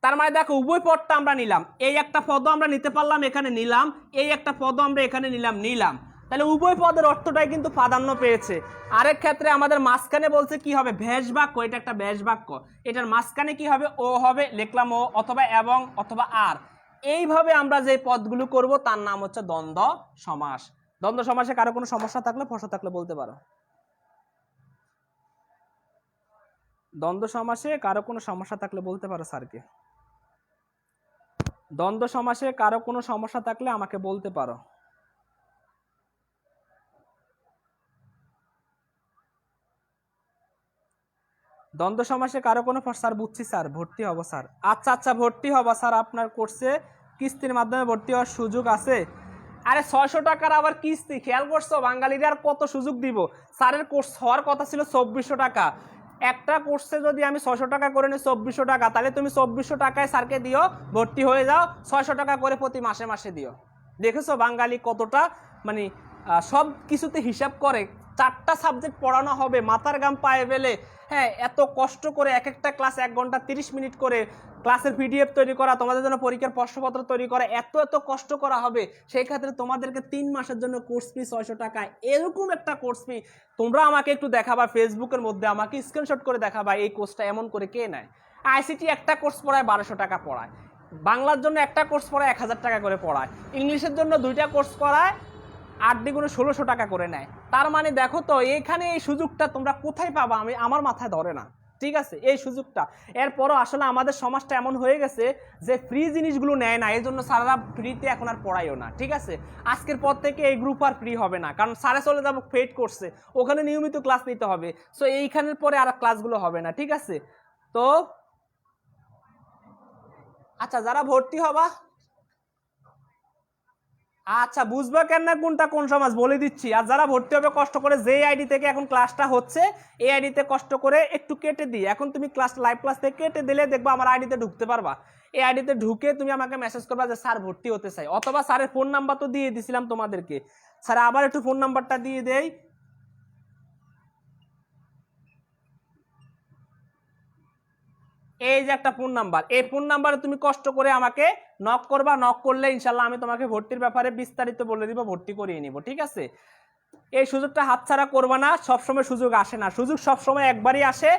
তার মানে দেখো উভয় পদটা আমরা নিলাম, এই একটা পদ আমরা নিতে পারলাম, এখানে নিলাম, এই একটা পদ আমরা এখানে নিলাম। তাহলে উভয় পদের অর্থটাই কিন্তু প্রাধান্য পেয়েছে। আরেক ক্ষেত্রে আমাদের মাঝখানে বলছে কি হবে? ভ্যাস বাক্য, এটা একটা ভ্যাস বাক্য, এটার মাঝখানে কি হবে? ও হবে, লিখলাম ও, অথবা এবং, অথবা আর। এইভাবে আমরা যে পদগুলো করব তার নাম হচ্ছে দ্বন্দ্ব সমাস। দ্বন্দ্ব সমাসে কারো কোনো সমস্যা থাকলে, প্রশ্ন থাকলে বলতে পারো। দ্বন্দ্ব সমাসে কারো কোনো সমস্যা থাকলে বলতে পারো স্যারকে। দ্বন্দ্ব সমাসে কারো কোনো সমস্যা থাকলে আমাকে বলতে পারো। দ্বন্দ্ব সমাসে কারো কোনো, স্যার বুঝছি স্যার, ভর্তি হব স্যার। আচ্ছা ভর্তি হব স্যার, আপনার কোর্সে কিস্তির মাধ্যমে ভর্তি হওয়ার সুযোগ আছে। আরে 600 টাকার আবার কিস্তি, খেয়াল করছো? বাঙালিরা আর কত সুযোগ দিব? স্যারের কোর্স হওয়ার কথা ছিল 2400 টাকা। একটা কোর্সে যদি আমি 600 টাকা করে নিই 2400 টাকা, তাহলে তুমি 2400 টাকায় স্যারকে দিও, ভর্তি হয়ে যাও, 600 টাকা করে প্রতি মাসে মাসে দিও। দেখেছো বাঙালি কতটা মানে সব কিছুতে হিসাব করে। 4টা সাবজেক্ট পড়ানো হবে, মাথার ঘাম পায়ে ফেলে, হ্যাঁ, এত কষ্ট করে এক একটা ক্লাস 1 ঘন্টা 30 মিনিট করে ক্লাসের পিডিএফ তৈরি করা, তোমাদের জন্য পরীক্ষার প্রশ্নপত্র তৈরি করা, এত কষ্ট করা হবে। সেই ক্ষেত্রে তোমাদেরকে 3 মাসের জন্য কোর্স ফি 600 টাকা, এরকম একটা কোর্স ফি তোমরা আমাকে একটু দেখাবা, ফেসবুকের মধ্যে আমাকে স্ক্রিনশট করে দেখাবা এই কোর্সটা এমন করে কে নেয়। আইসিটি একটা কোর্স পড়ায় 1200 টাকা পড়ায়, বাংলার জন্য একটা কোর্স পড়ায় 1000 টাকা করে পড়ায়, ইংলিশের জন্য 2টা কোর্স করায় 8 দ্বিগুণে 1600 টাকা করে নেয়। তার মানে দেখো তো এখানে এই সুযোগটা তোমরা কোথায় পাবা? আমার মাথায় ধরে না, ঠিক আছে, এই সুযোগটা। এরপরও আসলে আমাদের সমাজটা এমন হয়ে গেছে যে ফ্রি জিনিসগুলো নেয় না, এই জন্য স্যাররা ফ্রিতে এখন আর পড়াইও না, ঠিক আছে। আজকের পর থেকে এই গ্রুপ আর ফ্রি হবে না, কারণ স্যারে চলে যাবো পেইড কোর্সে, ওখানে নিয়মিত ক্লাস নিতে হবে। সো এইখানের পরে আর ক্লাসগুলো হবে না, ঠিক আছে। তো আচ্ছা, যারা ভর্তি হবা, আচ্ছা বুঝবা কেন না কোনটা কোন সমাজ বলে দিচ্ছি। আর যারা ভর্তি হবে কষ্ট করে, যে আইডি থেকে এখন ক্লাসটা হচ্ছে এই আইডিতে কষ্ট করে একটু কেটে দিই, এখন তুমি ক্লাস লাইভ ক্লাস থেকে কেটে দিলে দেখবা আমার আইডিতে ঢুকতে পারবা। এই আইডিতে ঢুকে তুমি আমাকে মেসেজ করবা যে স্যার ভর্তি হতে চাই, অথবা স্যারের ফোন নাম্বার তো দিয়ে দিছিলাম তোমাদেরকে, স্যার আবার একটু ফোন নাম্বারটা দিয়ে দেই। এই যে একটা ফোন নাম্বার, এই ফোন নাম্বারে তুমি কষ্ট করে আমাকে নক করবা, নক করলে ইনশাল্লাহ আমি তোমাকে ভর্তির ব্যাপারে বিস্তারিত বলে দিব, ভর্তি করিয়ে নিব, ঠিক আছে। এই সুযোগটা হাতছাড়া করবা না, সবসময় সুযোগ আসে না, সুযোগ সবসময় একবারই আসে,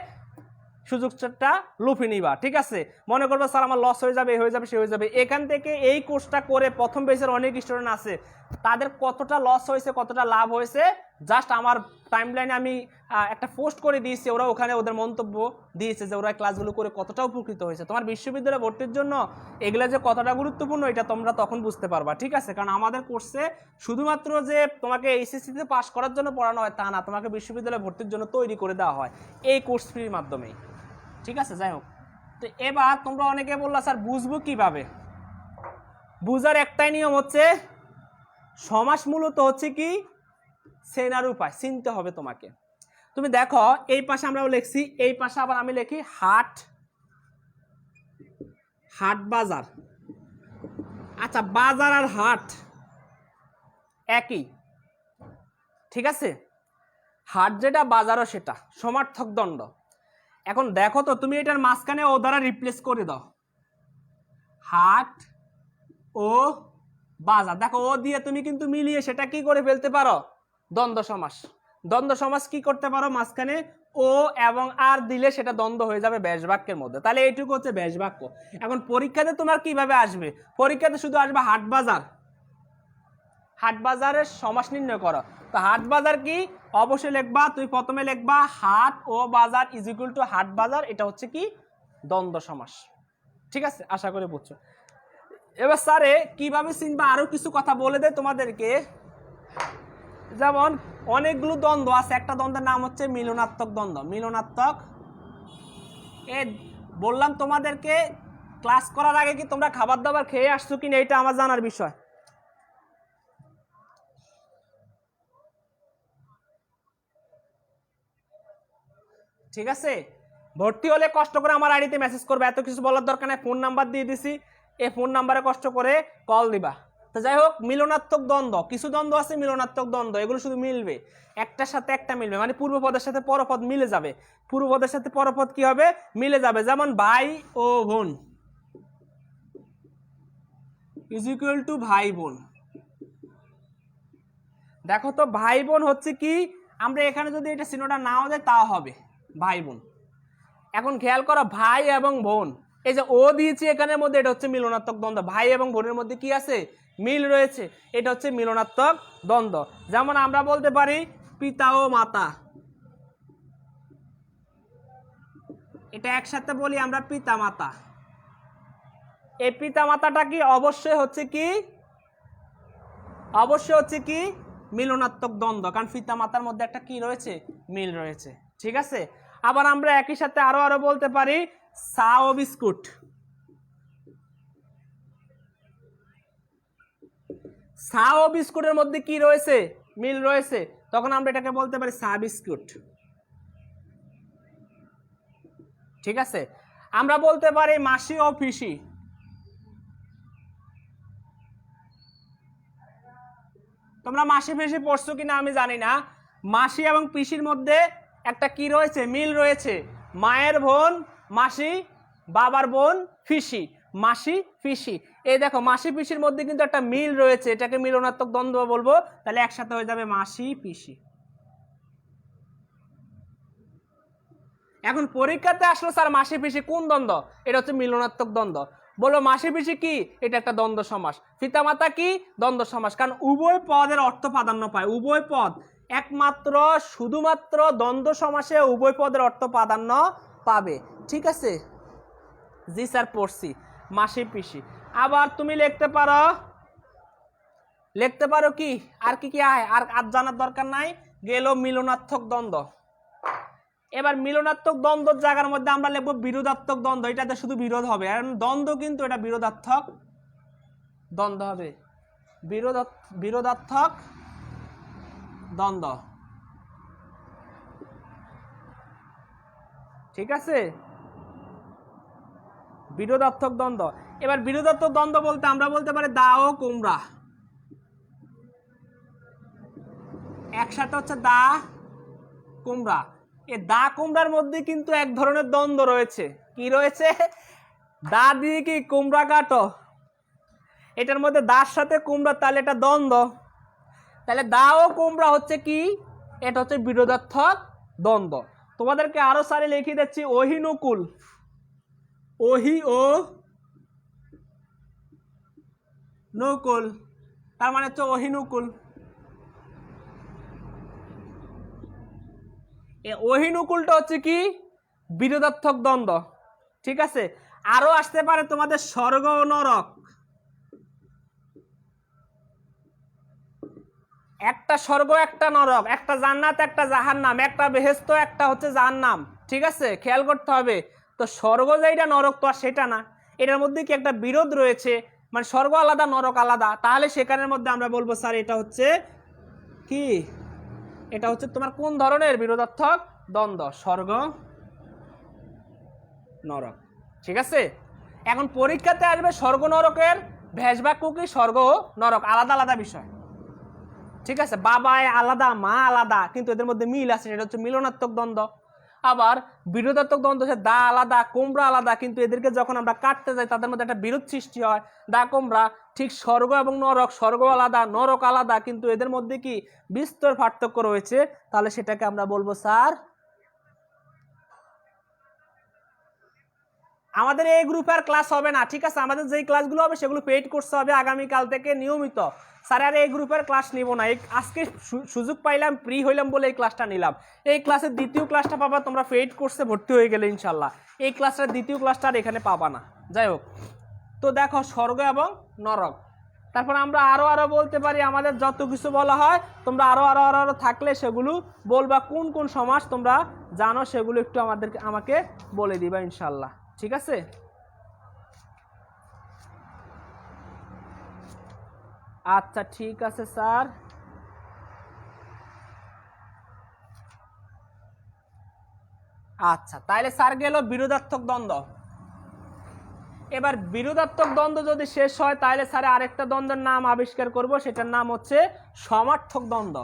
সুযোগটা লুফে নিবা, ঠিক আছে। মনে করবো স্যার আমার লস হয়ে যাবে, হয়ে যাবে, সে হয়ে যাবে। এখান থেকে এই কোর্সটা করে প্রথম বেসের অনেক স্টুডেন্ট আছে, তাদের কতটা লস হয়েছে কতটা লাভ হয়েছে জাস্ট আমার টাইমলাইনে আমি একটা পোস্ট করে দিয়েছি, ওরা ওখানে ওদের মন্তব্য দিয়েছে যে ওরা ক্লাসগুলো করে কতটা উপকৃত হয়েছে। তোমার বিশ্ববিদ্যালয়ে ভর্তির জন্য এগুলো যে কতটা গুরুত্বপূর্ণ এটা তোমরা তখন বুঝতে পারবা, ঠিক আছে? কারণ আমাদের কোর্সে শুধুমাত্র যে তোমাকে এইচএসসিতে পাস করার জন্য পড়ানো হয় তা না, তোমাকে বিশ্ববিদ্যালয়ে ভর্তির জন্য তৈরি করে দেওয়া হয় এই কোর্স ফ্রির মাধ্যমেই, ঠিক আছে? যাই হোক, তো এবার তোমরা অনেকে বললা স্যার বুঝবো কিভাবে? বুঝার একটাই নিয়ম হচ্ছে, সমাস মূলত হচ্ছে কি চেনার উপায়, চিনতে হবে তোমাকে। তুমি দেখো এই পাশে আমরাও লিখছি, এই পাশে আবার আমি লিখি হাট, হাট বাজার। আচ্ছা, বাজার আর হাট একই, ঠিক আছে? হাট যেটা বাজারও সেটা, সমার্থক দ্বন্দ্ব। এখন দেখো তো তুমি এটার মাঝখানে ও দ্বারা রিপ্লেস করে দাও, হাট ও বাজার। দেখো ও দিয়ে তুমি কিন্তু মিলিয়ে সেটা কি করে ফেলতে পারো, দ্বন্দ্ব সমাস। দ্বন্দ্ব সমাস কি করতে পারো, মাঝখানে ও এবং আর দিলে সেটা দ্বন্দ্ব হয়ে যাবে ব্যাস বাক্যের মধ্যে। তাহলে এইটুকু হচ্ছে ব্যাস বাক্য। এখন পরীক্ষাতে তোমার কিভাবে আসবে? পরীক্ষাতে শুধু আসবে হাট বাজার, হাট বাজারের সমাস নির্ণয় করো। তো হাট বাজার কি অবশ্যই লিখবা, তুই প্রথমে লিখবা হাট ও বাজার ইজ ইকুয়াল টু হাট বাজার, এটা হচ্ছে কি দ্বন্দ্ব সমাস, ঠিক আছে? আশা করি বুঝছো। এবার স্যারে কিভাবে চিনবা আরো কিছু কথা বলে দেয় তোমাদেরকে। যেমন অনেকগুলো দ্বন্দ্ব আছে, একটা দ্বন্দ্বের নাম হচ্ছে মিলনাত্মক দ্বন্দ্ব। মিলনাত্মক, এ বললাম তোমাদেরকে ক্লাস করার আগে কি তোমরা খাবার দাবার খেয়ে আসছো কিনা এটা আমার জানার বিষয়। ঠিক আছে, ভর্তি হলে কষ্ট করে আমার আইডিতে মেসেজ করবে, এত কিছু বলার দরকার নেই, ফোন নাম্বার দিয়ে দিছি, এই ফোন নাম্বারে কষ্ট করে কল দিবা। তো যাই হোক, মিলনাত্মক দ্বন্দ্ব, কিছু দ্বন্দ্ব আছে মিলনাত্মক দ্বন্দ্ব, এগুলো শুধু মিলবে, একটার সাথে একটা মিলবে, মানে পূর্বপদের সাথে পরপদ মিলে যাবে। পূর্বপদের সাথে পরপদ কি হবে, মিলে যাবে। যেমন ভাই ও বোন ইজ ইকুয়াল টু ভাই বোন। দেখো তো ভাই বোন হচ্ছে কি, আমরা এখানে যদি এটা চিহ্নটা নাও দেয় তাও হবে ভাই বোন। এখন খেয়াল করো ভাই এবং বোন, এই যে ও দিয়েছি এখানের মধ্যে, এটা হচ্ছে মিলনাত্মক দ্বন্দ্ব। ভাই এবং বোনের মধ্যে কি আছে, মিল রয়েছে, এটা হচ্ছে মিলনাত্মক দ্বন্দ্ব। যেমন আমরা বলতে পারি পিতা ও মাতা, এটা একসাথে বলি আমরা পিতা মাতা। এই পিতা মাতাটা কি অবশ্যই হচ্ছে কি, অবশ্যই হচ্ছে কি মিলনাত্মক দ্বন্দ্ব, কারণ পিতা মাতার মধ্যে একটা কি রয়েছে, মিল রয়েছে, ঠিক আছে? আবার আমরা একই সাথে আরো বলতে পারি চা ও বিস্কুট। চা ও বিস্কুটের মধ্যে কি রয়েছে, মিল রয়েছে, তখন আমরা এটাকে বলতে পারি চা বিস্কুট, ঠিক আছে? আমরা বলতে পারি মাসি ও পিসি। তোমরা মাসি পিসি পড়ছো কিনা আমি জানি না, মাসি এবং পিসির মধ্যে একটা কি রয়েছে, মিল রয়েছে। মায়ের বোন মাসি, বাবার বোন পিসি, মাসি পিসি। এই দেখো মাসি পিসির মধ্যে কিন্তু একটা মিল রয়েছে, এটাকে মিলনাত্মক দ্বন্দ্ব বলবো, তাহলে একসাথে হয়ে যাবে মাসি পিসি। এখন পরীক্ষাতে আসলো স্যার মাসি পিসি কোন দ্বন্দ্ব, এটা হচ্ছে মিলনাত্মক দ্বন্দ্ব। বলবো মাসি পিসি কি, এটা একটা দ্বন্দ্ব সমাস। পিতামাতা কি, দ্বন্দ্ব সমাস, কারণ উভয় পদের অর্থ প্রাধান্য পায়, উভয় পদ, একমাত্র শুধুমাত্র দ্বন্দ্ব সমাসে উভয় পদের অর্থ প্রাধান্য পাবে, ঠিক আছে? জি স্যার পড়ছি, মাসি পিসি। আবার তুমি লিখতে পারো কি, আর কি কি আর জানার দরকার নাই, গেল মিলনাত্মক দ্বন্দ্ব। এবার মিলনাত্মক দ্বন্দ্বের জায়গার মধ্যে আমরা লিখবো বিরোধাত্মক দ্বন্দ্ব, এটাতে শুধু বিরোধ হবে, আর দ্বন্দ্ব কিন্তু এটা বিরোধাত্মক দ্বন্দ্ব হবে, বিরোধাত্মক দ্বন্দ্ব, ঠিক আছে? বিরোধাত্মক দ্বন্দ্ব। এবার বিরোধাত্মক দ্বন্দ্ব বলতে আমরা বলতে পারি দা ও কুমড়া, একসাথে হচ্ছে দা কুমড়া। এই দা কুমড়ার মধ্যে কিন্তু এক ধরনের দ্বন্দ্ব রয়েছে, কি রয়েছে, দা দিয়ে কি কুমড়া কাটো, এটার মধ্যে দার সাথে কুমড়া, তাহলে এটা দ্বন্দ্ব। তাহলে দা ও কুমড়া হচ্ছে কি, এটা হচ্ছে বিরোধাত্মক দ্বন্দ্ব। তোমাদেরকে আরো সারি লিখে দিচ্ছি, অহিনুকুল, ওহি ও নকুল, তার মানে হচ্ছে অহিনুকুল। অহিনুকুলটা হচ্ছে কি বিরোধাত্মক দ্বন্দ্ব, ঠিক আছে। আরো আসতে পারে তোমাদের স্বর্গ ও নরক, একটা স্বর্গ একটা নরক, একটা জান্নাত একটা জাহান্নাম, একটা বেহেশত একটা হচ্ছে জাহান্নাম, ঠিক আছে, খেয়াল করতে হবে। তো স্বর্গ যেটা নরক তো আর সেটা না, এটার মধ্যে কি একটা বিরোধ রয়েছে, মানে স্বর্গ আলাদা নরক আলাদা, তাহলে সেখানের মধ্যে আমরা বলবো স্যার এটা হচ্ছে কি, এটা হচ্ছে তোমার কোন ধরনের বিরোধাত্মক দ্বন্দ্ব, স্বর্গ নরক, ঠিক আছে। এখন পরীক্ষাতে আসবে স্বর্গ নরকের ভেষবাক্য কি, স্বর্গ নরক আলাদা আলাদা বিষয়, ঠিক আছে, বাবা আলাদা মা আলাদা কিন্তু এদের মধ্যে মিল আছে, এটা হচ্ছে মিলনাত্মক দ্বন্দ্ব। আবার বিরোধাত্মক দ্বন্দ্ব হচ্ছে দা আলাদা কোমরা আলাদা কিন্তু এদেরকে যখন আমরা কাটতে যাই তাদের মধ্যে একটা বিরোধ সৃষ্টি হয়, দা কোমরা। ঠিক স্বর্গ এবং নরক, স্বর্গ আলাদা নরক আলাদা কিন্তু এদের মধ্যে কি বিস্তর পার্থক্য রয়েছে, তাহলে সেটাকে আমরা বলবো স্যার আমাদের এই গ্রুপে আর ক্লাস হবে না, ঠিক আছে। আমাদের যেই ক্লাসগুলো হবে সেগুলো পেইড করতে হবে আগামীকাল থেকে নিয়মিত। স্যার আর এই গ্রুপের ক্লাস নিব না, এই আজকে সুযোগ পাইলাম ফ্রি হইলাম বলে এই ক্লাসটা নিলাম। এই ক্লাসের দ্বিতীয় ক্লাসটা পাবা তোমরা পেইড কোর্সে ভর্তি হয়ে গেলে ইনশাল্লাহ, এই ক্লাসটার দ্বিতীয় ক্লাসটা আর এখানে পাবা না। যাই হোক, তো দেখো স্বর্গ এবং নরক, তারপর আমরা আরো বলতে পারি, আমাদের যত কিছু বলা হয় তোমরা আরো থাকলে সেগুলো বলবা, কোন কোন সমাস তোমরা জানো সেগুলো একটু আমাকে বলে দিবা ইনশাল্লাহ, ঠিক আছে। আচ্ছা ঠিক আছে স্যার, আচ্ছা তাহলে স্যার গেল বিরোধাত্মক দ্বন্দ্ব। এবার বিরোধাত্মক দ্বন্দ্ব যদি শেষ হয় তাহলে স্যার আরেকটা দ্বন্দ্বের নাম আবিষ্কার করব, সেটার নাম হচ্ছে সমার্থক দ্বন্দ্ব।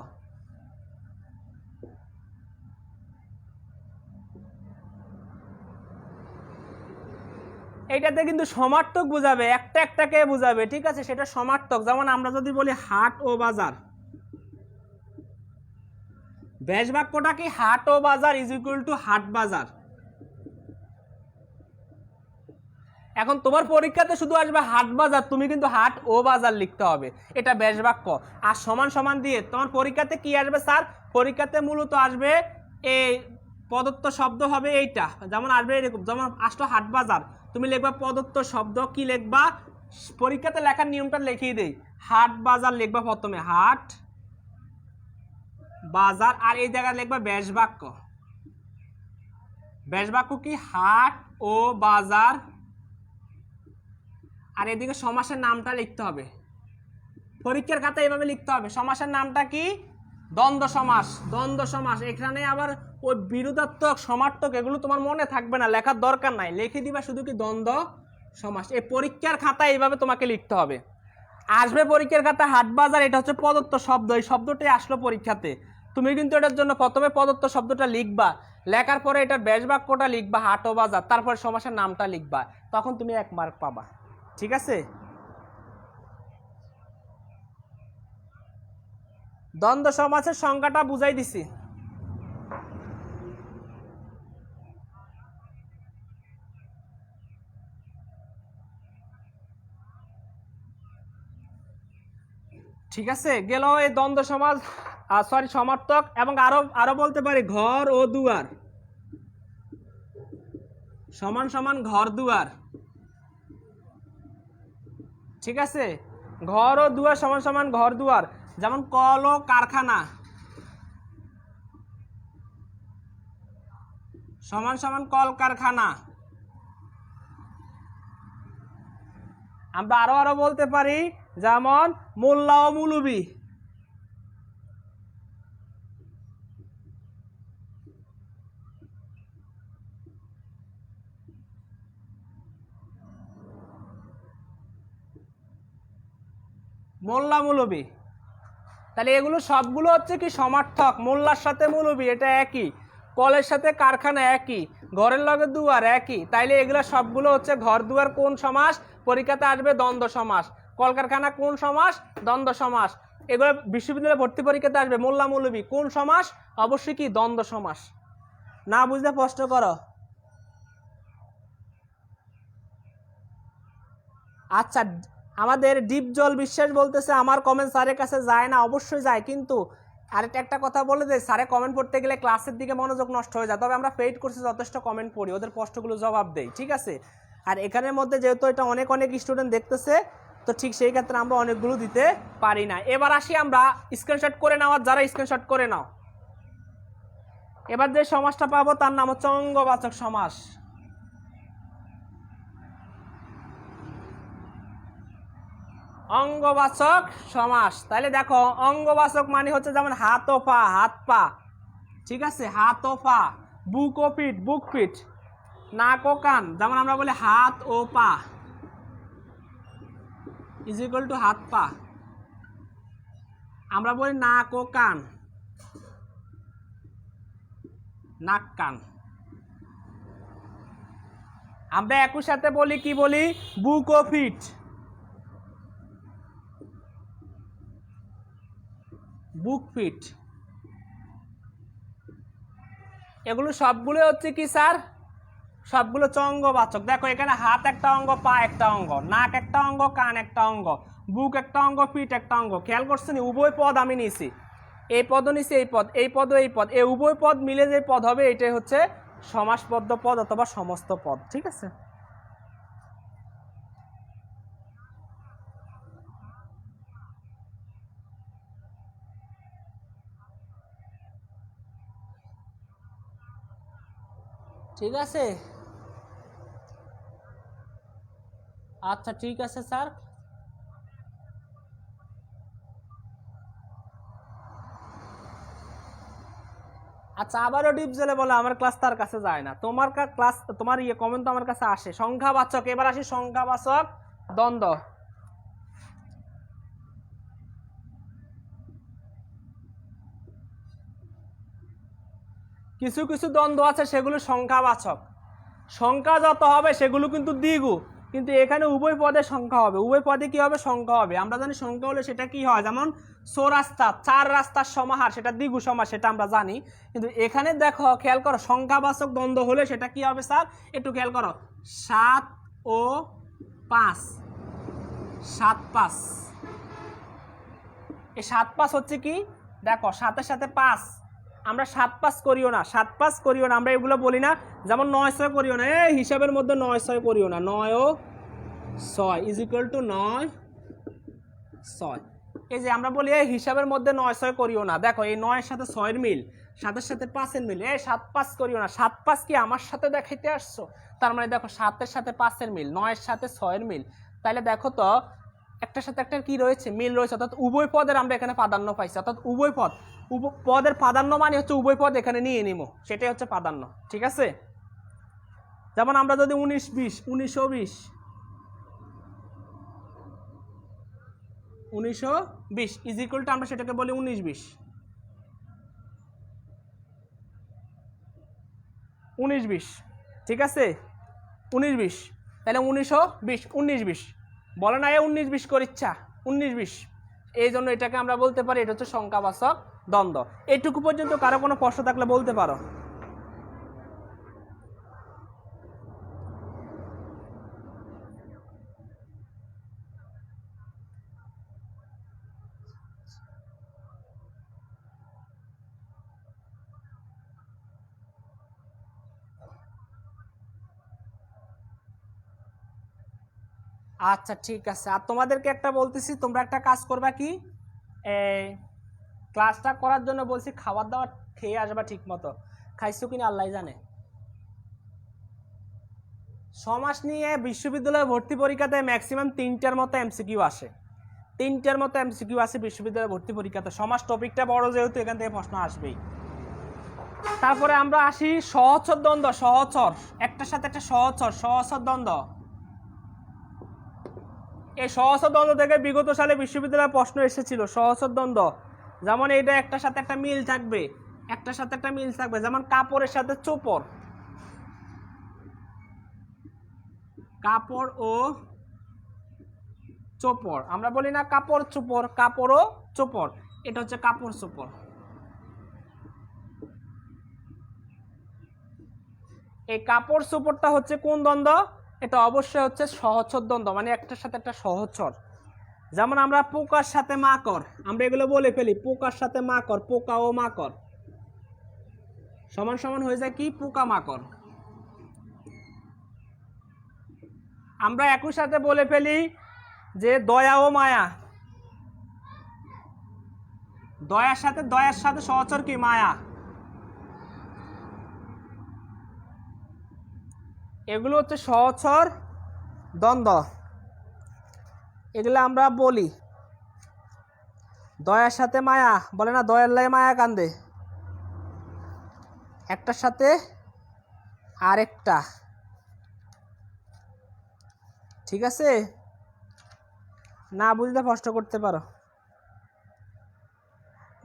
এইটাতে কিন্তু সমার্থক বুঝাবে, একটা একটাকে বুঝাবে, ঠিক আছে, সেটা সমার্থক। যেমন আমরা যদি বলি হাট ও বাজার, ব্যাস বাক্যটা কি হাট ও বাজার ইজ ইকুয়াল টু হাট বাজার। এখন তোমার পরীক্ষাতে শুধু আসবে হাট বাজার, তুমি কিন্তু হাট ও বাজার লিখতে হবে, এটা ব্যাস বাক্য। আর সমান সমান দিয়ে তোমার পরীক্ষাতে কি আসবে স্যার, পরীক্ষাতে মূলত আসবে এই প্রদত্ত শব্দ হবে এইটা, যেমন আসবে এরকম, যেমন আসলো হাট বাজার, তুমি লিখবা প্রদত্ত শব্দ কি লিখবা, পরীক্ষাতে লেখার নিয়মটা লিখিয়ে দেই, হাট বাজার লিখবা প্রথমে, হাট বাজার, আর এই জায়গায় লিখবা ব্যাস বাক্য। ব্যাস বাক্য কি হাট ও বাজার, আর এদিকে সমাসের নামটা লিখতে হবে, পরীক্ষার খাতায় এইভাবে লিখতে হবে। সমাসের নামটা কি, দ্বন্দ্ব সমাস, দ্বন্দ্ব সমাস। এখানে আবার ওই বিরোধাত্মক সমার্থক এগুলো তোমার মনে থাকবে না, লেখার দরকার নাই, লিখে দিবা শুধু কি দ্বন্দ্ব সমাস। এই পরীক্ষার খাতায় এইভাবে তোমাকে লিখতে হবে। আসবে পরীক্ষার খাতায় হাট বাজার, এটা হচ্ছে প্রদত্ত শব্দ, এই শব্দটাই আসলো পরীক্ষাতে, তুমি কিন্তু এটার জন্য প্রথমে প্রদত্ত শব্দটা লিখবা, লেখার পরে এটার ব্যাস বাক্যটা লিখবা হাট ও বাজার, তারপর সমাসের নামটা লিখবা, তখন তুমি 1 মার্ক পাবা, ঠিক আছে। দ্বন্দ্ব সমাসের সংজ্ঞাটা বুঝাই দিছি। ঠিক আছে, গেল এই দ্বন্দ্ব সমাস, সরি সমার্থক। এবং আরো বলতে পারি ঘর ও দুয়ার, সমান সমান ঘর দুয়ার, ঠিক আছে, ঘর ও দুয়ার সমান সমান ঘর দুয়ার। যেমন কল ও কারখানা সমান সমান কল কারখানা। আমরা আরো বলতে পারি, যেমন মোল্লা ও মৌলবি, মোল্লা মৌলবি। তাহলে এগুলো সবগুলো হচ্ছে কি সমার্থক, মোল্লার সাথে মৌলবি এটা একই, কলের সাথে কারখানা একই, ঘরের লগে দুয়ার একই, তাইলে এগুলো সবগুলো হচ্ছে ঘর দুয়ার কোন সমাস, পরীক্ষাতে আসবে দ্বন্দ্ব সমাস। কলকারখানা কোন সমাস, দ্বন্দ্ব সমাস। এগুলো বিশ্ববিদ্যালয়ে ভর্তি পরীক্ষাতে আসবে মোল্লা মৌলবি কোন সমাস, অবশ্যই কি দ্বন্দ্ব সমাস। না বুঝলে প্রশ্ন করো। আচ্ছা, আমাদের ডিপজল বিশ্বাস বলতেছে আমার কমেন্ট স্যারের কাছে যায় না, অবশ্যই যায়, কিন্তু আরেকটা একটা কথা বলে যে স্যারে কমেন্ট পড়তে গেলে ক্লাসের দিকে মনোযোগ নষ্ট হয়ে যায়, তবে আমরা পেইড কোর্সে যথেষ্ট কমেন্ট পড়ি, ওদের প্রশ্নগুলো জবাব দেই, ঠিক আছে। আর এখানের মধ্যে যেহেতু এটা অনেক স্টুডেন্ট দেখতেছে, তো ঠিক সেই ক্ষেত্রে আমরা অনেকগুলো দিতে পারি না। এবার আসি আমরা স্ক্রিনশট করে নেওয়ার, যারা স্ক্রিনশট করে নাও, এবার যে সমাসটা পাবো তার নাম হচ্ছে অঙ্গবাচক সমাস। অঙ্গবাচক সমাস। তাহলে দেখো অঙ্গবাচক মানে হচ্ছে যেমন হাত ও পা, হাত পা, ঠিক আছে, হাত ও পা, বুক ও পিঠ, বুক পিঠ, নাক ও কান, যেমন আমরা বলি হাত ও পা ইজ ইকুয়াল টু হাত পা। আমরা বলি নাক ও কান, নাক কান। আমরা একই সাথে বলি কি বলি, বুক ও পিঠ, বুক পিঠ। এগুলো সবগুলো হচ্ছে কি স্যার, সবগুলো হচ্ছে অঙ্গবাচক। দেখো এখানে হাত একটা অঙ্গ, পা একটা অঙ্গ, নাক একটা অঙ্গ, কান একটা অঙ্গ, বুক একটা অঙ্গ, পিঠ একটা অঙ্গ। খেয়াল করছেন, উভয় পদ আমি নিছি, এই পদও নিছি, এই পদ, এই পদ, এই পদ, এই উভয় পদ মিলে যে পদ হবে এটাই হচ্ছে সমাসবদ্ধ পদ অথবা সমস্ত পদ, ঠিক আছে। ঠিক আছে, আচ্ছা ঠিক আছে স্যার। আচ্ছা আবারও ডিপ জেলে বলে আমার ক্লাস তার কাছে যায় না, তোমার ক্লাস, তোমার কমেন্ট তো আমার কাছে আসে। সংখ্যাবাচক, এবার আসি সংখ্যাবাচক দ্বন্দ্ব। কিছু কিছু দ্বন্দ্ব আছে সেগুলো সংখ্যাবাচক, সংখ্যা যত হবে সেগুলো কিন্তু দ্বিগু, কিন্তু এখানে উভয় পদে সংখ্যা হবে, উভয় পদে কি হবে, সংখ্যা হবে। আমরা জানি সংখ্যা হলে সেটা কি হয়, যেমন চৌরাস্তা, চার রাস্তার সমাহার, সেটা দ্বিগু সমাস, সেটা আমরা জানি। কিন্তু এখানে দেখো খেয়াল করো, সংখ্যাবাচক দ্বন্দ্ব হলে সেটা কি হবে স্যার, একটু খেয়াল করো, 7 ও 5, 7 5, এই 7 5 হচ্ছে কি, দেখো 7-এর সাথে 5, আমরা 7 5 করিও না, 7 5 করিও না, আমরা এগুলো বলি না। যেমন 9 6 করিও না, এই হিসাবের মধ্যে 9 6 করিও না, 9 ও 6 ইজ ইকুয়াল টু 9 6। এই যে আমরা বলি এই হিসাবের মধ্যে 9 6 করিও না, দেখো এই 9 এর সাথে 6 এর মিল, 7 এর সাথে 5 এর মিল, এই 7 5 করিও না, 7 5 কি আমার সাথে দেখাইতে আসছো, তার মানে দেখো 7 এর সাথে 5 এর মিল, 9 এর সাথে 6 এর মিল, তাহলে দেখো তো একটার সাথে একটা কি রয়েছে, মিল রয়েছে, অর্থাৎ উভয় পদের আমরা এখানে প্রাধান্য পাইছি, অর্থাৎ উভয় পদ, পদের প্রাধান্য মানে হচ্ছে উভয় পদ এখানে নিয়ে নিব, সেটাই হচ্ছে প্রাধান্য, ঠিক আছে। যেমন আমরা যদি 19 20, 1920, 1920 ইজ ইকুয়াল টু আমরা সেটাকে বলি 19 20, 19 20, ঠিক আছে, 19 20, তাহলে 1920 19 20 বলে না, 19 20 কর ইচ্ছা, 19 20, এই জন্য এটাকে আমরা বলতে পারি এটা হচ্ছে সংখ্যাবাচক দ্বন্দ্ব। এইটুকু পর্যন্ত কারো কোনো প্রশ্ন থাকলে বলতে পারো। আচ্ছা ঠিক আছে, আর তোমাদেরকে একটা বলতেছি, তোমরা একটা কাজ করবা কি, ক্লাসটা করার জন্য বলছি খাবার দাবার খেয়ে আসবা ঠিক মতো, খাইছো কিনা আল্লাহ জানে। সমাস নিয়ে বিশ্ববিদ্যালয়ে ভর্তি পরীক্ষাতে ম্যাক্সিমাম 3টার মতো এমসিকিউ আসে, 3টার মতো এমসিকিউ আসে বিশ্ববিদ্যালয়ে ভর্তি পরীক্ষাতে। সমাস টপিকটা বড় যেহেতু এখান থেকে প্রশ্ন আসবেই। তারপরে আমরা আসি সহচর দ্বন্দ্ব, সহচর, একটার সাথে একটা সহচর, সহচর দ্বন্দ্ব। এই সহচর দ্বন্দ্ব থেকে বিগত সালে বিশ্ববিদ্যালয়ে প্রশ্ন এসেছিল, সহচর দ্বন্দ্ব। যেমন এইটা একটার সাথে একটা মিল থাকবে, একটার সাথে একটা মিল থাকবে, যেমন কাপড়ের সাথে চোপড়, কাপড় ও চোপড়, আমরা বলি না কাপড় চোপড়, কাপড় ও চোপড়, এটা হচ্ছে কাপড় চোপড়। এই কাপড় চোপড়টা হচ্ছে কোন দ্বন্দ্ব, এটা অবশ্যই হচ্ছে সহচর দ্বন্দ্ব, মানে একটার সাথে একটা সহচর। যেমন আমরা পোকার সাথে মাকড়, আমরা এগুলো বলে ফেলি, পোকার সাথে মাকড়, পোকা ও মাকড় সমান সমান হয়ে যায় কি, পোকা মাকড়। আমরা একই সাথে বলে ফেলি যে দয়া ও মায়া, দয়ার সাথে সহচর কি, মায়া। এগুলো হচ্ছে সহচর দ্বন্দ্ব, এগুলো আমরা বলি। দয়ার সাথে মায়া বলে না, দয়ার লাই মায়া কান্দে, একটার সাথে আরেকটা, ঠিক আছে? না বুঝলে প্রশ্ন করতে পারো,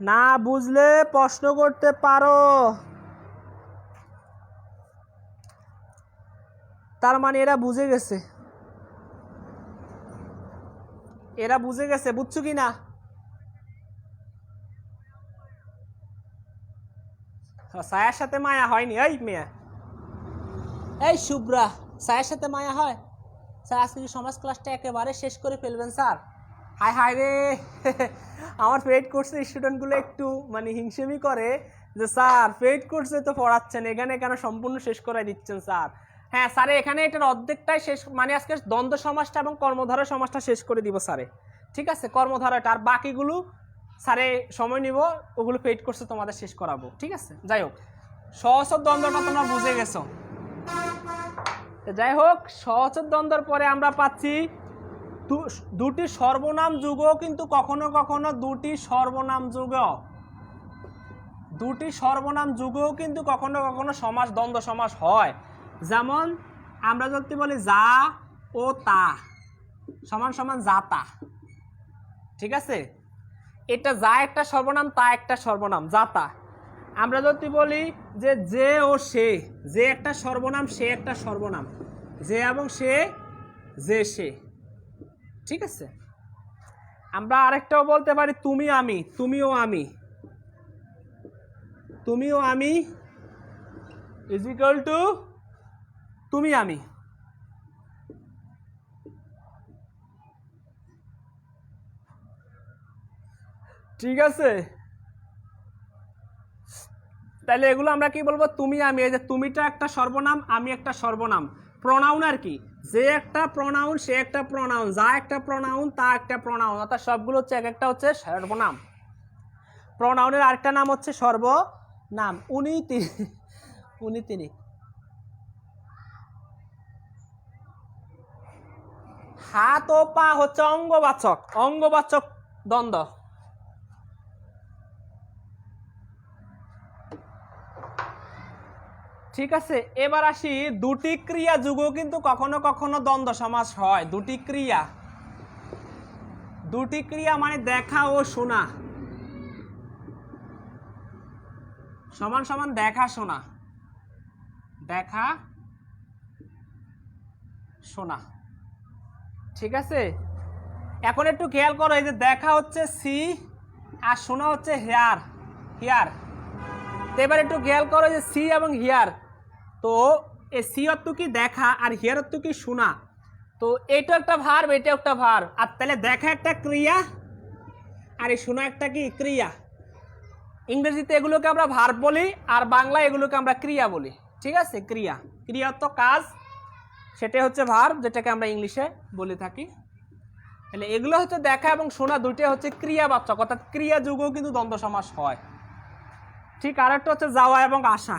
না বুঝলে প্রশ্ন করতে পারো। তার মানে এরা বুঝে গেছে, এরা বুঝে গেছে, বুঝছো কি না? ছায়ার সাথে মায়া হয়নি, এই মেয়া, এই শুভ্রা, ছায়ার সাথে মায়া হয়? স্যার আজকে সমাজ ক্লাসটা একেবারে শেষ করে ফেলবেন স্যার। হায় হায় রে, আমার পেইড কোর্সের স্টুডেন্টগুলো একটু মানে হিংসেমি করে যে স্যার পেইড কোর্সে তো পড়াচ্ছেন, এখানে কেন সম্পূর্ণ শেষ করে দিচ্ছেন স্যার। হ্যাঁ স্যারে, এখানে এটার অর্ধেকটাই শেষ, মানে আজকে দ্বন্দ্ব সমাজটা এবং কর্মধারয় সমাজটা শেষ করে দিব স্যারে, ঠিক আছে? কর্মধারয়টা আর বাকিগুলো স্যারে সময় নিব, ওগুলো পেইড কোর্সে তোমাদের শেষ করাবো, ঠিক আছে? যাই হোক, সহচর দ্বন্দ্বটা তোমরা বুঝে গেছো। যাই হোক, সহচর দ্বন্দ্বের পরে আমরা পাচ্ছি দুটি সর্বনাম যুগ, কিন্তু কখনো কখনো দুটি সর্বনাম যুগ, দুটি সর্বনাম যুগও কিন্তু কখনো কখনো সমাস, দ্বন্দ্ব সমাস হয়। যেমন আমরা যদি বলি যা ও তা সমান সমান যাতা, ঠিক আছে? এটা যা একটা সর্বনাম, তা একটা সর্বনাম, যাতা। আমরা যদি বলি যে ও সে, যে একটা সর্বনাম, সে একটা সর্বনাম, যে এবং সে, যে সে, ঠিক আছে? আমরা আরেকটাও বলতে পারি তুমি আমি, তুমিও আমি, তুমিও আমি ইজ ইকুয়াল টু তুমি আমি, ঠিক আছে? তাহলে এগুলো আমরা কি বলবো, তুমি আমি, এই যে তুমিটা একটা সর্বনাম, আমি একটা সর্বনাম, প্রনাউন আর কি, যে একটা প্রনাউন, সে একটা প্রনাউন, যা একটা প্রনাউন, তা একটা প্রনাউন, অর্থাৎ সবগুলো হচ্ছে এক একটা হচ্ছে সর্বনাম। প্রনাউনের আরেকটা নাম হচ্ছে সর্বনাম, উনি তিনি, উনি তিনি। হাত ও পা হচ্ছে অঙ্গবাচক, অঙ্গবাচক দ্বন্দ্ব। ঠিক আছে, এবার আসি দুটি ক্রিয়া যুগও কিন্তু কখনো কখনো দ্বন্দ্ব সমাস হয়। দুটি ক্রিয়া, দুটি ক্রিয়া মানে দেখা ও শোনা, সমান সমান দেখা শোনা, দেখা শোনা, ঠিক আছে? এখন একটু খেয়াল করো, এই যে দেখা হচ্ছে সি আর শোনা হচ্ছে হেয়ার, হিয়ার। তো এবার একটু খেয়াল করো যে সি এবং হিয়ার, তো এই সি অর্থ কি দেখা আর হিয়ার অর্থ কি শোনা, তো এটা একটা ভার্ব, এটা একটা ভার্ব, আর তাহলে দেখা একটা ক্রিয়া আর এই শোনা একটা কি ক্রিয়া। ইংরেজিতে এগুলোকে আমরা ভার্ব বলি আর বাংলায় এগুলোকে আমরা ক্রিয়া বলি, ঠিক আছে? ক্রিয়া, ক্রিয়া তো কাজ, সেটাই হচ্ছে ভার্ব, যেটাকে আমরা ইংলিশে বলে থাকি। তাহলে এগুলো হচ্ছে দেখা এবং শোনা, দুইটা হচ্ছে ক্রিয়াবাচক, অর্থাৎ ক্রিয়া যুগও কিন্তু দ্বন্দ্ব সমাস হয়। ঠিক, আরেকটা হচ্ছে যাওয়া এবং আসা,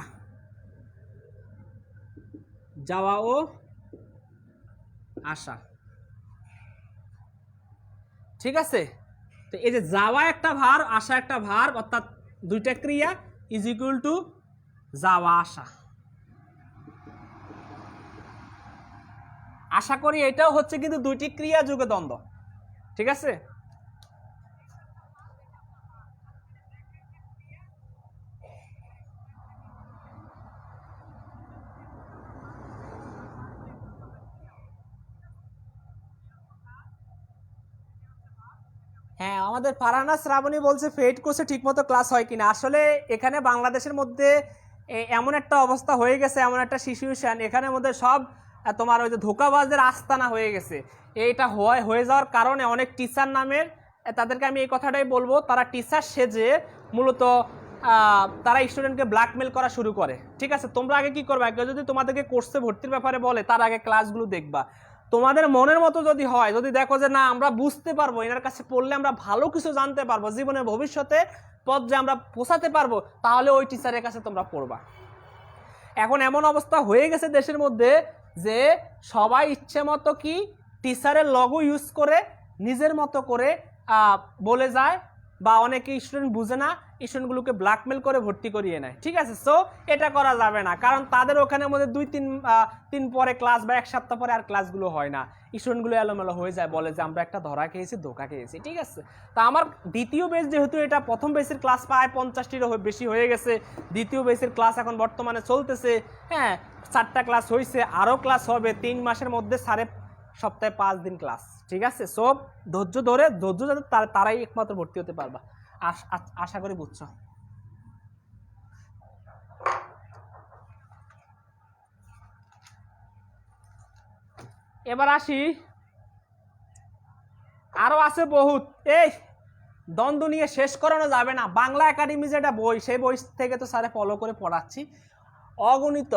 যাওয়া ও আসা, ঠিক আছে? তো এই যে যাওয়া একটা ভার্ব, আসা একটা ভার্ব, অর্থাৎ দুইটা ক্রিয়া ইজ ইকুয়াল টু যাওয়া আসা। আশা করি এটাও হচ্ছে কিন্তু দুইটি ক্রিয়া যুগে দ্বন্দ্ব, ঠিক আছে? হ্যাঁ, আমাদের ফারহানা শ্রাবণী বলছে পেইড কোর্সে ঠিকমতো ক্লাস হয় কিনা। আসলে এখানে বাংলাদেশের মধ্যে এমন একটা অবস্থা হয়ে গেছে, এমন একটা সিচুয়েশন, এখানের মধ্যে সব তোমার ওই যে ধোঁকাবাজের আস্তানা হয়ে গেছে। এইটা হয়ে যাওয়ার কারণে অনেক টিচার নামের, তাদেরকে আমি এই কথাটাই বলবো, তারা টিচার সেজে মূলত তারা স্টুডেন্টকে ব্ল্যাকমেল করা শুরু করে। ঠিক আছে, তোমরা আগে কি করবে, আগে যদি তোমাদেরকে কোর্সে ভর্তির ব্যাপারে বলে তার আগে ক্লাসগুলো দেখবা। তোমাদের মনের মতো যদি হয়, যদি দেখো যে না আমরা বুঝতে পারবো, এনার কাছে পড়লে আমরা ভালো কিছু জানতে পারবো, জীবনের ভবিষ্যতে পথ যে আমরা পৌঁছাতে পারবো, তাহলে ওই টিচারের কাছে তোমরা পড়বা। এখন এমন অবস্থা হয়ে গেছে দেশের মধ্যে যে সবাই ইচ্ছে মতো কি টিচারের লগো ইউজ করে নিজের মতো করে বলে যায়, বা অনেকে স্টুডেন্ট বুঝে না, স্টুডেন্টগুলোকে ব্ল্যাকমেল করে ভর্তি করিয়ে নেয়। ঠিক আছে, সো এটা করা যাবে না, কারণ তাদের ওখানের মধ্যে 2-3 পরে ক্লাস বা 1 সপ্তাহ পরে আর ক্লাসগুলো হয় না, স্টুডেন্টগুলো এলোমেলো হয়ে যায়, বলে যে আমরা একটা ধরা খেয়েছি, ধোকা খেয়েছি। ঠিক আছে, তা আমার দ্বিতীয় বেস, যেহেতু এটা প্রথম বেসের ক্লাস প্রায় 50টিরও বেশি হয়ে গেছে, দ্বিতীয় বেসের ক্লাস এখন বর্তমানে চলতেছে। হ্যাঁ, 4টা ক্লাস হয়েছে, আরও ক্লাস হবে 3 মাসের মধ্যে, সপ্তাহে 5 দিন ক্লাস। ঠিক আছে, সব ধৈর্য যাদের তারাই একমাত্র ভর্তি হতে পারবা, আশা করি বুঝছো। এবার আসি, আরো আছে বহুত, এই দ্বন্দ্ব নিয়ে শেষ করানো যাবে না। বাংলা একাডেমি যেটা বই, সেই বই থেকে তো স্যারে ফলো করে পড়াচ্ছি, অগণিত,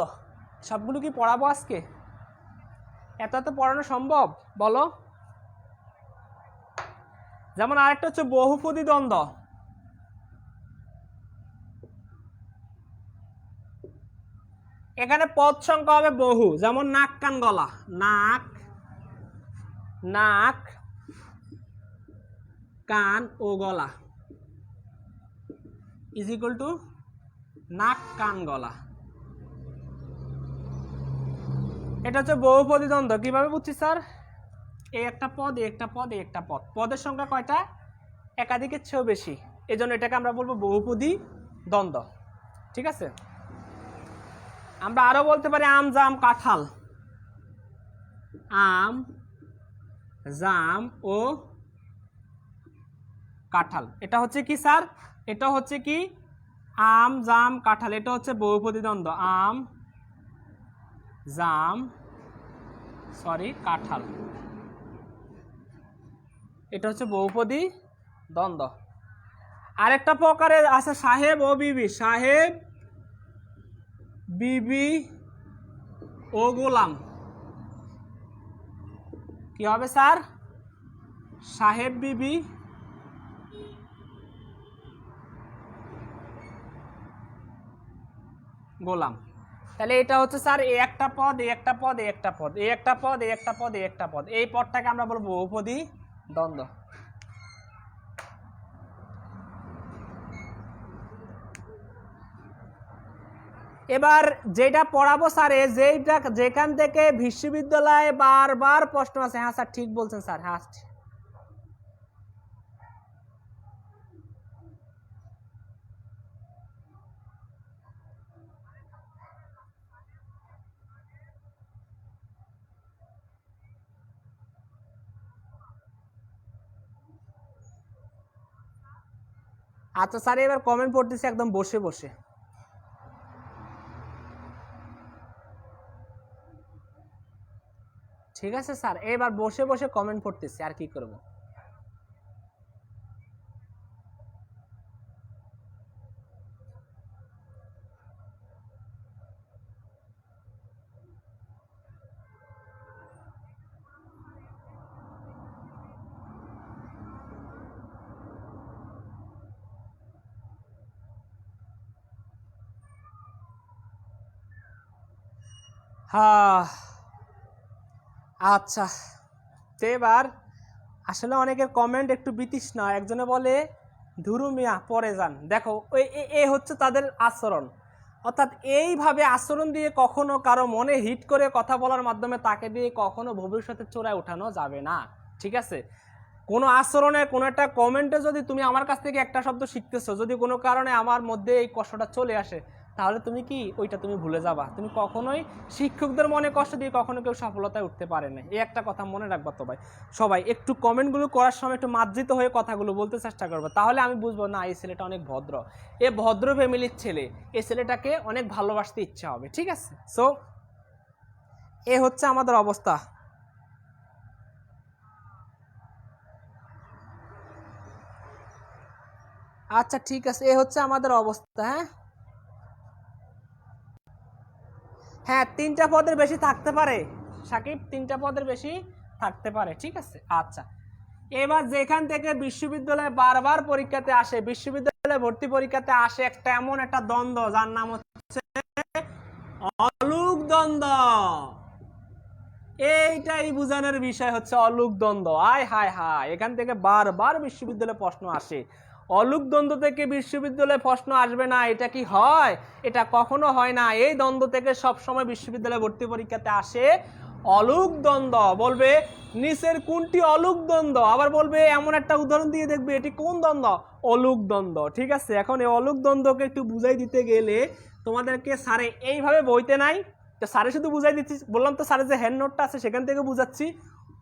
সবগুলো কি পড়াবো আজকে? এত পড়ানো সম্ভব বলো? যেমন আরেকটা হচ্ছে বহুপদী দ্বন্দ্ব। এখানে পদ সংখ্যা হবে বহু, যেমন নাক কান গলা, নাক কান ও গলা ইজ ইকুয়াল টু নাক কান গলা। এটা হচ্ছে বহুপদী দ্বন্দ্ব। কিভাবে বুঝছি স্যার? এই একটা পদ, এই একটা পদ, এই একটা পদ, পদের সংখ্যা কয়টা? একাধিকের চেয়েও বেশি, এই জন্য এটাকে আমরা বলবো বহুপদী দ্বন্দ্ব। ঠিক আছে, আমরা আরো বলতে পারি আম জাম কাঁঠাল, আম জাম ও কাঁঠাল। এটা হচ্ছে কি স্যার? এটা হচ্ছে কি আম জাম কাঁঠাল, এটা হচ্ছে বহুপদী দ্বন্দ্ব, আম জাম কাঁঠাল, এটা হচ্ছে বহুপদী দ্বন্দ্ব। আরেকটা প্রকারে আছে সাহেব ও বিবি, সাহেব বিবি ও গোলাম। কি হবে স্যার? সাহেব বিবি গোলাম। তাহলে এটা হচ্ছে স্যার এই একটা পদ, এই একটা পদ, এই একটা পদ, এই একটা পদ, এই একটা পদ, এই একটা পদ, এই পদটাকে আমরা বলবো বহুপদী দ্বন্দ্ব। এবার যেটা পড়াবো স্যার, যেখান থেকে বিশ্ববিদ্যালয়ে বারবার প্রশ্ন আছে। হ্যাঁ স্যার ঠিক বলছেন স্যার, হ্যাঁ আচ্ছা স্যার, এবার কমেন্ট পড়তেছি একদম বসে বসে। ঠিক আছে স্যার, এবার বসে বসে কমেন্ট পড়তেছি, আর কি করব। হ্যাঁ আচ্ছা, তো এবার আসলে অনেকের কমেন্ট একটু বিতৃষ্ণা। একজনে বলে ধুরু মিয়া পরে যান। দেখো এ হচ্ছে তাদের আচরণ, অর্থাৎ এইভাবে আচরণ দিয়ে কখনো কারো মনে হিট করে কথা বলার মাধ্যমে তাকে দিয়ে কখনো ভবিষ্যতে চোরায় ওঠানো যাবে না। ঠিক আছে, কোনো আচরণে, কোনো একটা কমেন্টে যদি তুমি আমার কাছ থেকে একটা শব্দ শিখতেছো, যদি কোনো কারণে আমার মধ্যে এই কষ্টটা চলে আসে, তাহলে তুমি কি ওইটা তুমি ভুলে যাবা। তুমি কখনোই শিক্ষকদের মনে কষ্ট দিয়ে কখনো কেউ সফলতায় উঠতে পারে না, এই একটা কথা মনে রাখবা। তো ভাই সবাই একটু কমেন্টগুলো করার সময় একটু মার্জিত হয়ে কথাগুলো বলতে চেষ্টা করবো, তাহলে আমি বুঝবো না এই ছেলেটা অনেক ভদ্র, এ ভদ্র ফ্যামিলির ছেলে, এই ছেলেটাকে অনেক ভালোবাসতে ইচ্ছা হবে। ঠিক আছে, সো এ হচ্ছে আমাদের অবস্থা। আচ্ছা ঠিক আছে, এ হচ্ছে আমাদের অবস্থা। হ্যাঁ হ্যাঁ, 3টা পদের বেশি থাকতে পারে সাকিব, 3টা পদের বেশি থাকতে পারে, ঠিক আছে। আচ্ছা, এবার যেখান থেকে বিশ্ববিদ্যালয়ে বারবার পরীক্ষাতে আসে, বিশ্ববিদ্যালয়ে ভর্তি পরীক্ষাতে আসে একটা এমন একটা দ্বন্দ্ব যার নাম হচ্ছে অলুক দ্বন্দ্ব। এইটাই বোঝানোর বিষয় হচ্ছে অলুক দ্বন্দ্ব। আয় হায় হায়, এখান থেকে বারবার বিশ্ববিদ্যালয়ে প্রশ্ন আসে। অলুক দ্বন্দ্ব থেকে বিশ্ববিদ্যালয়ে প্রশ্ন আসবে না, এটা কি হয়? এটা কখনো হয় না। এই দ্বন্দ্ব থেকে সবসময় বিশ্ববিদ্যালয়ে ভর্তি পরীক্ষাতে আসে অলুক দ্বন্দ্ব। বলবে নিচের কোনটি অলুক দ্বন্দ্ব, আবার বলবে এমন একটা উদাহরণ দিয়ে দেখবে এটি কোন দ্বন্দ্ব, অলুক দ্বন্দ্ব। ঠিক আছে, এখন এই অলুক দ্বন্দ্বকে একটু বুঝাই দিতে গেলে তোমাদেরকে স্যারে এইভাবে বইতে নাই, তো স্যারে শুধু বুঝাই দিচ্ছি, বললাম তো স্যারের যে হ্যান্ড নোটটা আছে সেখান থেকে বুঝাচ্ছি।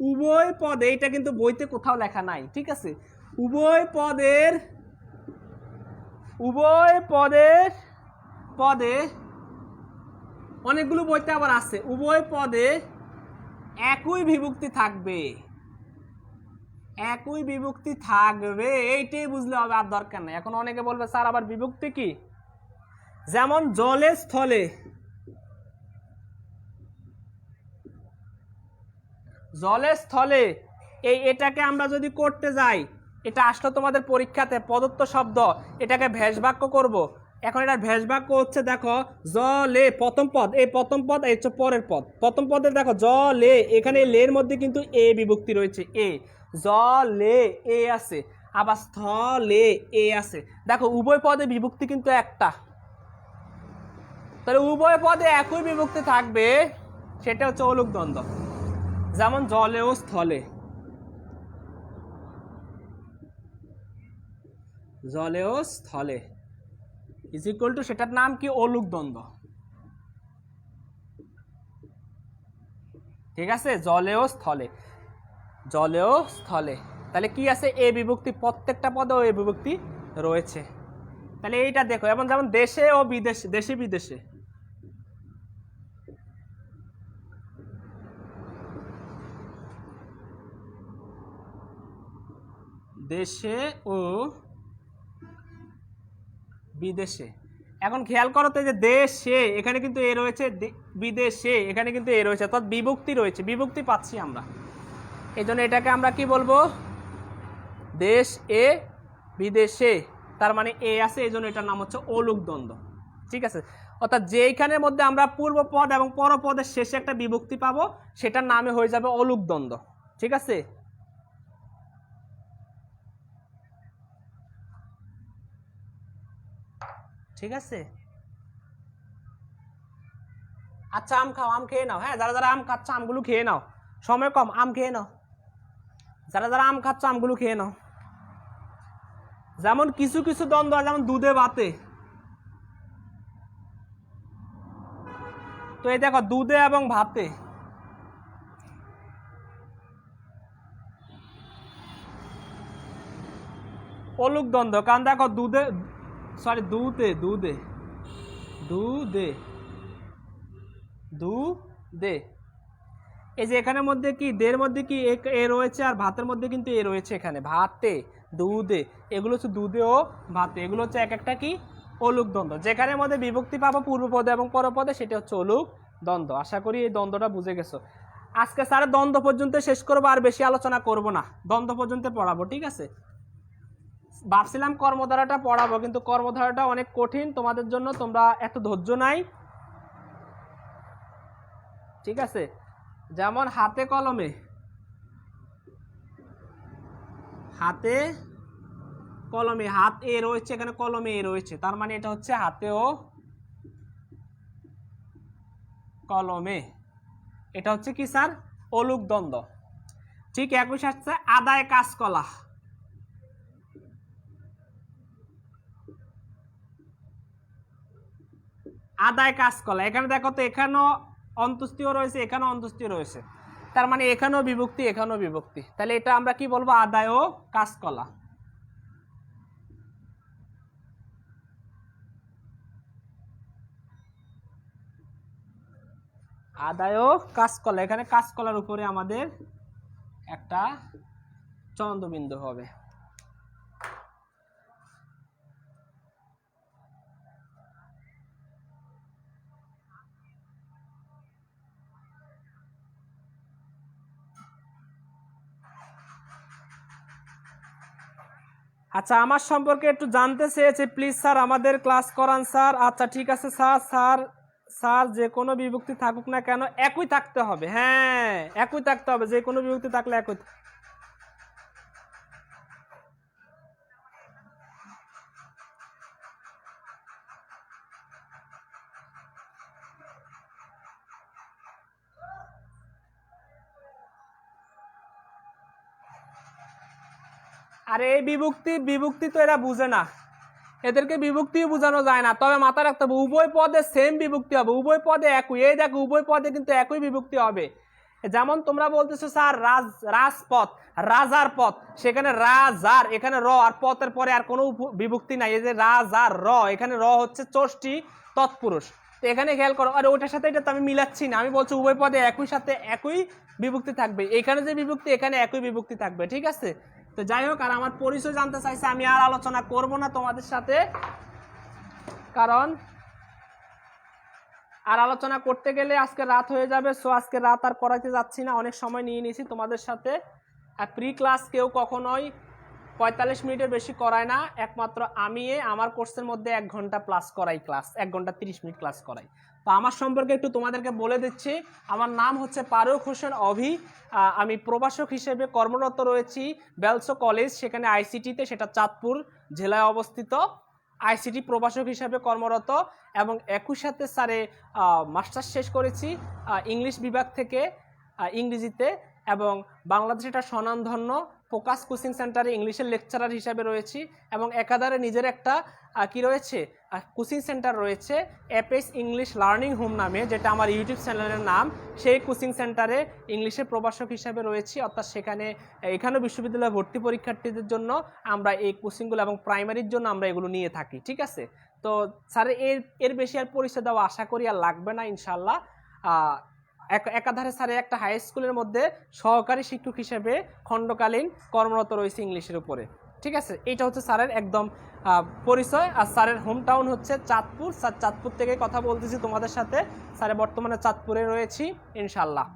উভয় পদে, এইটা কিন্তু বইতে কোথাও লেখা নাই, ঠিক আছে। উভয় পদের পদে অনেকগুলো বইতে আবার আছে, উভয় পদে একই বিভক্তি থাকবে, একই বিভক্তি থাকবে, এইটাই বুঝলে হবে, আর দরকার নেই। এখন অনেকে বলবে স্যার আবার বিভক্তি কি? যেমন জলে স্থলে, জলে স্থলে, এটাকে আমরা যদি করতে যাই, এটা আসলো তোমাদের পরীক্ষাতে প্রদত্ত শব্দ, এটাকে ভেষ বাক্য করব। এখন এটা ভেষ বাক্য হচ্ছে, দেখো জলে প্রথম পদ, এই প্রথম পদ, এই হচ্ছে পরের পদ। প্রথম পদে দেখো জলে, এখানে লের মধ্যে কিন্তু এ বিভক্তি রয়েছে, এ জলে এ আছে, আবার স্থলে এ আছে। দেখো উভয় পদে বিভক্তি কিন্তু একটা, তাহলে উভয় পদে একই বিভক্তি থাকবে, সেটা হচ্ছে অলুক দ্বন্দ্ব। যেমন জলে ও স্থলে, জলে ও স্থলে ইজ ইকুয়াল টু, সেটার নাম কি? অলুক দ্বন্দ্ব। ঠিক আছে, জলে ও স্থলে, জলে ও স্থলে, তাহলে কি আছে? এ বিভক্তি, প্রত্যেকটা পদেও এ বিভক্তি রয়েছে। তাহলে এইটা দেখো, এবং যেমন দেশে ও বিদেশে, দেশে বিদেশে, দেশে ও বিদেশে। এখন খেয়াল করো তো, যে দেশে এখানে কিন্তু এ রয়েছে, বিদেশে এখানে কিন্তু এ রয়েছে, অর্থাৎ বিভক্তি রয়েছে, বিভক্তি পাচ্ছি আমরা। এই জন্য এটাকে আমরা কি বলবো? দেশ এ বিদেশে, তার মানে এ আছে, এই জন্য এটার নাম হচ্ছে অলুক দ্বন্দ্ব। ঠিক আছে, অর্থাৎ যেইখানের মধ্যে আমরা পূর্ব পদ এবং পরপদের শেষে একটা বিভক্তি পাবো, সেটার নামে হয়ে যাবে অলুক দ্বন্দ্ব। ঠিক আছে, ঠিক আছে। আচ্ছা, আম খাও, আম খেয়ে নাও। হ্যাঁ, যারা যারা আম খাচ্ছ আমগুলো খেয়ে নাও, সময় কম, আম খেয়ে নাও। যারা যারা আম খাচ্ছ আমগুলো খেয়ে নাও। যেমন কিছু কিছু দ্বন্দ্ব, যেমন দুধে ভাতে, তো এই দেখো দুধে এবং ভাতে, অলুক দ্বন্দ্ব, কারণ দেখো দুধে, সরি দুধে, দুধে, দুধে, দুধে, এই যে এখানের মধ্যে কি, দের মধ্যে কি এ রয়েছে, আর ভাতের মধ্যে কিন্তু এ রয়েছে, এখানে ভাতে, দুধে, এগুলো হচ্ছে দুধে ও ভাতে, এগুলো হচ্ছে এক একটা কি? অলুক দ্বন্দ্ব। যেখানের মধ্যে বিভক্তি পাবো পূর্বপদে এবং পরপদে, সেটা হচ্ছে অলুক দ্বন্দ্ব। আশা করি এই দ্বন্দ্বটা বুঝে গেছো। আজকে স্যার দ্বন্দ্ব পর্যন্ত শেষ করবো, আর বেশি আলোচনা করব না, দ্বন্দ্ব পর্যন্ত পড়াবো, ঠিক আছে। ভাবছিলাম কর্মধারাটা পড়াবো, কিন্তু কর্মধারাটা অনেক কঠিন তোমাদের জন্য, তোমরা এত ধৈর্য নাই, ঠিক আছে। যেমন হাতে কলমে, হাতে কলমে, হাত এ রয়েছে এখানে, কলমে এ রয়েছে, তার মানে এটা হচ্ছে হাতে ও কলমে, এটা হচ্ছে কি স্যার? অলুক দ্বন্দ্ব। ঠিক একই সাথে আদায় কাঁচকলা, আদায় কাঁচকলা, এখানে দেখো তো, এখানেও অন্ত্যেষ্টিও রয়েছে, এখানেও অন্ত্যেষ্টি রয়েছে, তার মানে এখানেও বিভক্তি, এখানেও বিভক্তি, তাহলে এটা আমরা কি বলবো? আদায় ও কাঁচকলা, আদায় ও কাঁচকলা, এখানে কাঁচকলার উপরে আমাদের একটা চন্দ্রবিন্দু হবে। আচ্ছা, আমার সম্পর্কে একটু জানতে চেয়েছে, প্লিজ স্যার আমাদের ক্লাস করান স্যার। আচ্ছা ঠিক আছে স্যার। স্যার স্যার যে কোনো বিভক্তি থাকুক না কেন একই থাকতে হবে। হ্যাঁ, একই থাকতে হবে, যে কোনো বিভক্তি থাকলে একই। আরে এই বিভক্তি বিভক্তি তো এরা বুঝে না, এদেরকে বিভক্তিও বোঝানো যায় না। তবে মাথায় রাখতে হবে উভয় পদে সেম বিভক্তি হবে, উভয় পদে একই। এই দেখো উভয় পদে কিন্তু একই বিভক্তি হবে। যেমন তোমরা বলতেছো স্যার রাজপথ, রাজার পথ, সেখানে রাজার, এখানে র, আর পথের পরে আর কোনো বিভক্তি নাই। এই যে রাজার র, এখানে র হচ্ছে ষষ্ঠী তৎপুরুষ। তো এখানে খেয়াল করো, আর ওটার সাথে এটা তো আমি মিলাচ্ছি না, আমি বলছি উভয় পদে একই সাথে একই বিভক্তি থাকবে। এখানে যে বিভক্তি এখানে একই বিভক্তি থাকবে, ঠিক আছে। তো যাই হোক, আর আমার পরিচয় জানতে চাইছে, আমি আর আলোচনা করব না তোমাদের সাথে, কারণ আর আলোচনা করতে গেলে আজকে রাত হয়ে যাবে। সো আজকে রাত আর করাইতে যাচ্ছি না, অনেক সময় নিয়ে নিয়েছি তোমাদের সাথে। আর প্রি ক্লাস কেউ কখনোই 45 মিনিটের বেশি করায় না, একমাত্র আমি আমার কোর্সের মধ্যে 1 ঘন্টা প্লাস করাই ক্লাস, 1 ঘন্টা 30 মিনিট ক্লাস করাই। তো আমার সম্পর্কে একটু তোমাদেরকে বলে দিচ্ছি। আমার নাম হচ্ছে ফারুক হোসেন অভি। আমি প্রভাষক হিসেবে কর্মরত রয়েছি বেলসো কলেজ, সেখানে আইসিটিতে, সেটা চাঁদপুর জেলায় অবস্থিত। আইসিটি প্রভাষক হিসেবে কর্মরত, এবং একই সাথে স্যারে মাস্টার্স শেষ করেছি ইংলিশ বিভাগ থেকে ইংরেজিতে, এবং বাংলাদেশে একটা স্বনামধন্য ফোকাস কোচিং সেন্টারে ইংলিশের লেকচারার হিসাবে রয়েছি, এবং একাধারে নিজের একটা কি রয়েছে কোচিং সেন্টার রয়েছে এপএস ইংলিশ লার্নিং হোম নামে, যেটা আমার ইউটিউব চ্যানেলের নাম। সেই কোচিং সেন্টারে ইংলিশের প্রভাষক হিসাবে রয়েছি, অর্থাৎ এখানেও বিশ্ববিদ্যালয়ে ভর্তি পরীক্ষার্থীদের জন্য আমরা এই কোচিংগুলো এবং প্রাইমারির জন্য আমরা এগুলো নিয়ে থাকি, ঠিক আছে। তো স্যার এর বেশি আর পরিচয় দেওয়া আশা করি আর লাগবে না ইনশাল্লাহ। একাধারে স্যারে একটা হাই স্কুলের মধ্যে সহকারী শিক্ষক হিসেবে খণ্ডকালীন কর্মরত রয়েছে ইংলিশের উপরে, ঠিক আছে। এইটা হচ্ছে স্যারের একদম পরিচয়। আর স্যারের হোম টাউন হচ্ছে চাঁদপুর। স্যার চাঁদপুর থেকে কথা বলতেছি তোমাদের সাথে। স্যারে বর্তমানে চাঁদপুরে রয়েছি ইনশাল্লাহ।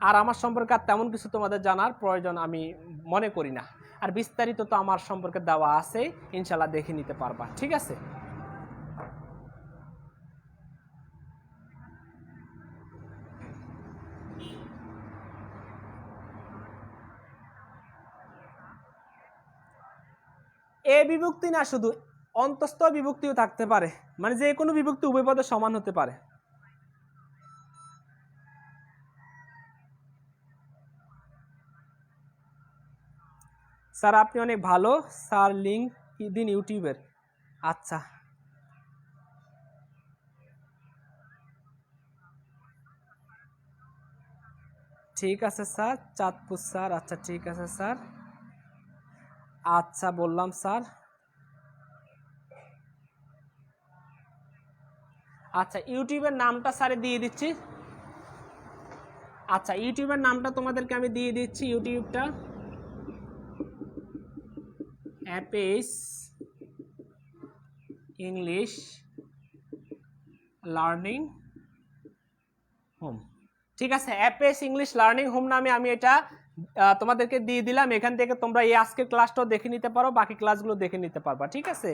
আর আমার সম্পর্কে আর তেমন কিছু তোমাদের জানার প্রয়োজন আমি মনে করি না। আর বিস্তারিত তো আমার সম্পর্কে দেওয়া আছে, ইনশাল্লাহ দেখে নিতে পারবা, ঠিক আছে। এ বিভক্তি না, শুধু অন্তস্থ বিভক্তিও থাকতে পারে, মানে যে কোনো বিভক্তি উভয় পদে সমান হতে পারে। স্যার আপনি অনেক ভালো স্যার, লিঙ্ক দিন ইউটিউবের। আচ্ছা ঠিক আছে স্যার, চাঁদপুর স্যার, আচ্ছা ঠিক আছে স্যার, আচ্ছা বললাম স্যার। আচ্ছা ইউটিউবের নামটা স্যারে দিয়ে দিচ্ছি। আচ্ছা ইউটিউবের নামটা তোমাদেরকে আমি দিয়ে দিচ্ছি। ইউটিউবটা অ্যাপেস ইংলিশ লার্নিং হোম, ঠিক আছে। অ্যাপেস ইংলিশ লার্নিং হোম নামে আমি এটা তোমাদেরকে দিয়ে দিলাম। এখান থেকে তোমরা এই আজকের ক্লাসটাও দেখে নিতে পারো, বাকি ক্লাসগুলো দেখে নিতে পারবা, ঠিক আছে।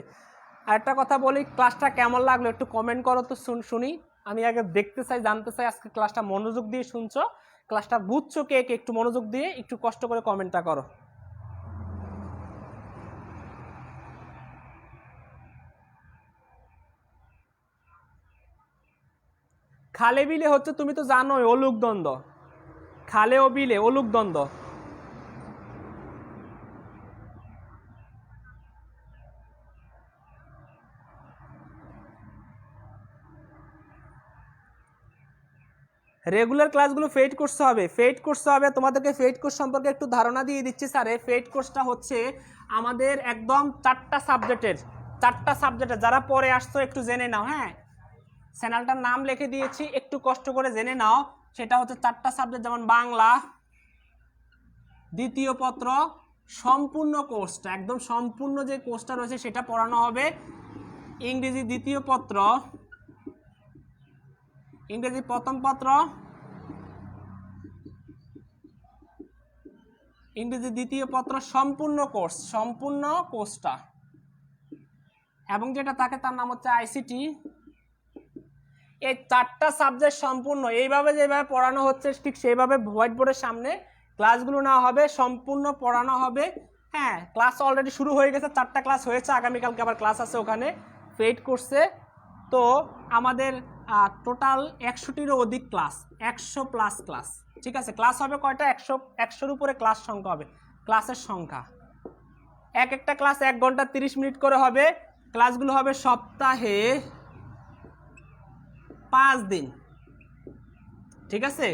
আর একটা কথা বলি, ক্লাসটা কেমন লাগলো একটু কমেন্ট করো তো, শুনি। আমি আগে দেখতে চাই, জানতে চাই আজকে ক্লাসটা মনোযোগ দিয়ে শুনছো, ক্লাসটা বুঝছো কে কে, একটু মনোযোগ দিয়ে একটু কষ্ট করে কমেন্টটা করো। খালে বিলে হচ্ছে, তুমি তো জানোই, অলুক দ্বন্দ্ব। খালে ও বিলে অলুক দ্বন্দ্ব। রেগুলার ক্লাসগুলো ফেড করতে হবে, তোমাদেরকে ফেড কোর্স সম্পর্কে একটু ধারণা দিয়ে দিচ্ছি স্যারে। ফেড কোর্সটা হচ্ছে আমাদের একদম 4টা সাবজেক্টের, যারা পরে আসছো একটু জেনে নাও। হ্যাঁ, চ্যানেলটার নাম লিখে দিয়েছি, একটু কষ্ট করে জেনে নাও। সেটা হচ্ছে 4টা সাবজেক্ট, যেমন বাংলা দ্বিতীয় পত্র সম্পূর্ণ কোর্সটা, একদম সম্পূর্ণ যে কোর্সটা রয়েছে সেটা পড়ানো হবে। ইংরেজি দ্বিতীয় পত্র, ইংরেজি প্রথম পত্র, ইংরেজি দ্বিতীয় পত্র সম্পূর্ণ কোর্সটা, এবং যেটা থাকে তার নাম হচ্ছে আইসিটি। এই 4টা সাবজেক্ট সম্পূর্ণ এইভাবে যেভাবে পড়ানো হচ্ছে ঠিক সেইভাবে হোয়াইট বোর্ডের সামনে ক্লাসগুলো নেওয়া হবে, সম্পূর্ণ পড়ানো হবে। হ্যাঁ, ক্লাস অলরেডি শুরু হয়ে গেছে, 4টা ক্লাস হয়েছে, আগামীকালকে আবার ক্লাস আছে ওখানে পেইড কোর্সে। তো আমাদের টোটাল 100টিরও অধিক ক্লাস, 100+ ক্লাস। ঠিক আছে, ক্লাস হবে কয়টা? 100-100-র উপরে ক্লাস সংখ্যা হবে, ক্লাসের সংখ্যা। একটা ক্লাস 1 ঘন্টা 30 মিনিট করে হবে। ক্লাসগুলো হবে সপ্তাহে 5 দিন। ঠিক আছে,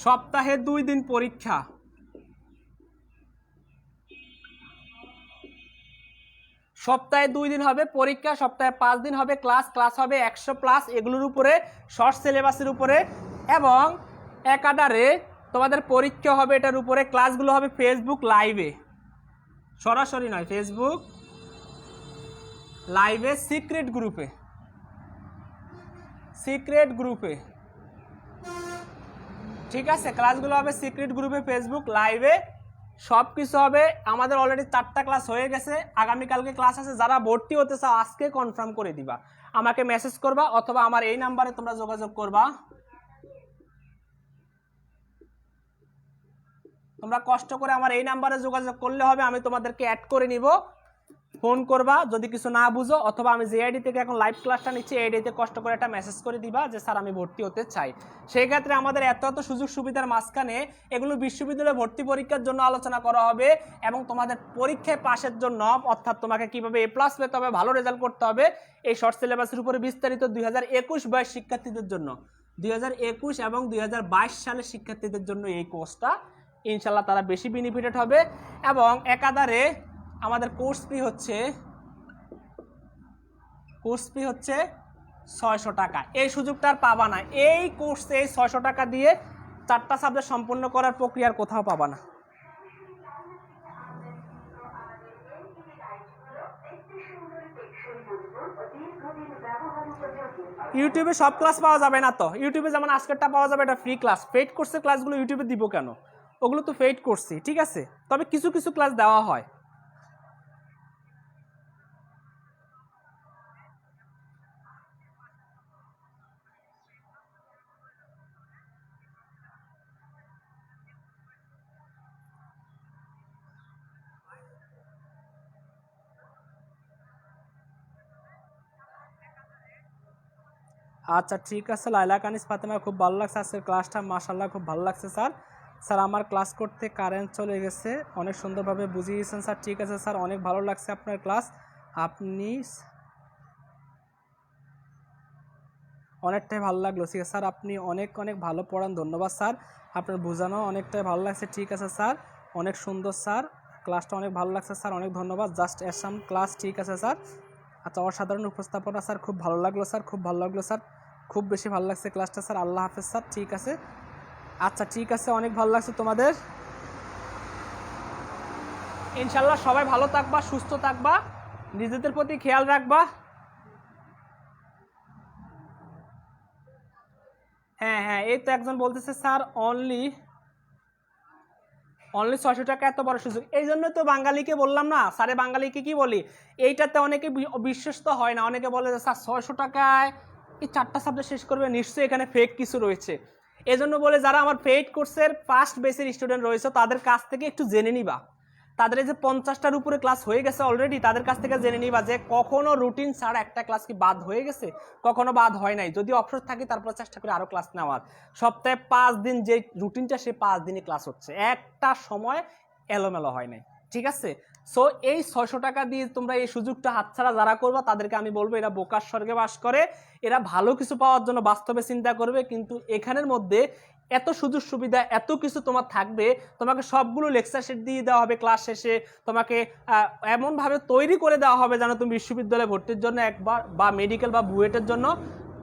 সপ্তাহে 2 দিন পরীক্ষা। সপ্তাহে 2 দিন হবে পরীক্ষা, সপ্তাহে 5 দিন হবে ক্লাস। ক্লাস হবে 100+, এগুলোর উপরে, শর্ট সিলেবাসের উপরে। এবং একাডারে তোমাদের পরীক্ষা হবে এটার উপরে। ক্লাসগুলো হবে ফেসবুক লাইভে, সরাসরি নয়, ফেসবুক লাইভে, সিক্রেট গ্রুপে, সিক্রেট গ্রুপে। ঠিক আছে, ক্লাসগুলো হবে সিক্রেট গ্রুপে, ফেসবুক লাইভে, সব কিছু হবে। আমাদের অলরেডি 4টা ক্লাস হয়ে গেছে, আগামীকালকে ক্লাস আছে। যারা ভর্তি হতে চাও আজকে কনফার্ম করে দিবা, আমাকে মেসেজ করবা অথবা আমার এই নাম্বারে তোমরা যোগাযোগ করবা। তোমরা কষ্ট করে আমার এই নাম্বারে যোগাযোগ করলে হবে, আমি তোমাদেরকে অ্যাড করে নিব। ফোন করবা যদি কিছু না বুঝো, অথবা আমি যে আইডি থেকে এখন লাইভ ক্লাসটা নিচ্ছি এই আইডিতে কষ্ট করে একটা মেসেজ করে দিবা যে স্যার আমি ভর্তি হতে চাই। সেই ক্ষেত্রে আমাদের এত এত সুযোগ সুবিধার মাঝখানে এগুলো বিশ্ববিদ্যালয়ে ভর্তি পরীক্ষার জন্য আলোচনা করা হবে, এবং তোমাদের পরীক্ষায় পাশের জন্য, অর্থাৎ তোমাকে কিভাবে A+ পেতে হবে, ভালো রেজাল্ট করতে হবে, এই শর্ট সিলেবাসের উপরে বিস্তারিত 2021-22 শিক্ষার্থীদের জন্য, 2021 এবং 2022 সালের শিক্ষার্থীদের জন্য এই কোর্সটা ইনশাল্লাহ তারা বেশি বেনিফিটেড হবে। এবং একাধারে আমাদের কোর্স ফি হচ্ছে 600 টাকা। এই সুযোগটা আর পাবা না। এই কোর্সে এই 600 টাকা দিয়ে 4টা সাবজেক্ট সম্পূর্ণ করার প্রক্রিয়ার কোথাও পাবা না। ইউটিউবে সব ক্লাস পাওয়া যাবে না তো। ইউটিউবে যেমন আজকেরটা পাওয়া যাবে, এটা ফ্রি ক্লাস। পেইড কোর্সের ক্লাসগুলো ইউটিউবে দিব কেন? ওগুলো তো পেইড কোর্সই, ঠিক আছে। তবে কিছু কিছু ক্লাস দেওয়া হয়। আচ্ছা ঠিক আছে, লাইলা কানিস ফাতেমা, খুব ভালো লাগছে আজকের ক্লাসটা, মাশাআল্লাহ খুব ভালো লাগছে স্যার। স্যার আমার ক্লাস করতে কারেন্ট চলে গেছে, অনেক সুন্দরভাবে বুঝিয়েছেন স্যার। ঠিক আছে স্যার, অনেক ভালো লাগছে আপনার ক্লাস, আপনি অনেকটাই ভালো লাগলো। ঠিক আছে স্যার, আপনি অনেক অনেক ভালো পড়ান, ধন্যবাদ স্যার, আপনার বোঝানো অনেকটাই ভালো লাগছে। ঠিক আছে স্যার, অনেক সুন্দর স্যার, ক্লাসটা অনেক ভালো লাগছে স্যার, অনেক ধন্যবাদ। Just awesome class. ঠিক আছে স্যার, আচ্ছা অসাধারণ উপস্থাপনা স্যার, খুব ভালো লাগলো স্যার, খুব ভালো লাগলো স্যার, খুব বেশি ভালো লাগছে ক্লাসটা স্যার। আল্লাহ হাফেজ স্যার। ঠিক আছে, আচ্ছা ঠিক আছে, অনেক ভালো লাগছে তোমাদের। ইনশাল্লাহ সবাই ভালো থাকবা, সুস্থ থাকবা, নিজেদের প্রতি খেয়াল রাখবা। হ্যাঁ হ্যাঁ, এই তো একজন বলতেছে স্যার অনলি 600 টাকা, এত বড় সুযোগ। এই জন্য তো বাঙালিকে বললাম না স্যারে, বাঙালিকে কি বলি, এইটাতে অনেকে বিশ্বস্ত হয় না। অনেকে বলে যে স্যার 600 টাকায় এই 4টা সাবজেক্ট শেষ করবে, নিশ্চয়ই এখানে ফেক কিছু রয়েছে। এজন্য বলে যারা আমার পেইড কোর্সের ফার্স্ট বেসের স্টুডেন্ট রয়েছে তাদের কাছ থেকে একটু জেনে নিবা। তাদের এই যে 50টার উপরে ক্লাস হয়ে গেছে অলরেডি, তাদের কাছ থেকে জেনে নিবা যে কখনো রুটিন ছাড়া একটা ক্লাস কি বাদ হয়ে গেছে, কখনো বাদ হয় নাই। যদি অবসর থাকে তারপর চেষ্টা করি আরো ক্লাস নেওয়ার। সপ্তাহে 5 দিন যে রুটিনটা, সে 5 দিনই ক্লাস হচ্ছে, একটা সময় এলোমেলো হয় নাই। ঠিক আছে, সো এই 600 টাকা দিয়ে তোমরা এই সুযোগটা হাতছাড়া যারা করবা তাদেরকে আমি বলবো এরা বোকার স্বর্গে বাস করে। এরা ভালো কিছু পাওয়ার জন্য বাস্তবে চিন্তা করবে, কিন্তু এখানের মধ্যে এত সুযোগ সুবিধা, এত কিছু তোমার থাকবে, তোমাকে সবগুলো লেকচার সেট দিয়ে দেওয়া হবে ক্লাস শেষে। তোমাকে এমনভাবে তৈরি করে দেওয়া হবে যেন তুমি বিশ্ববিদ্যালয়ে ভর্তির জন্য একবার, বা মেডিকেল বা বুয়েটের জন্য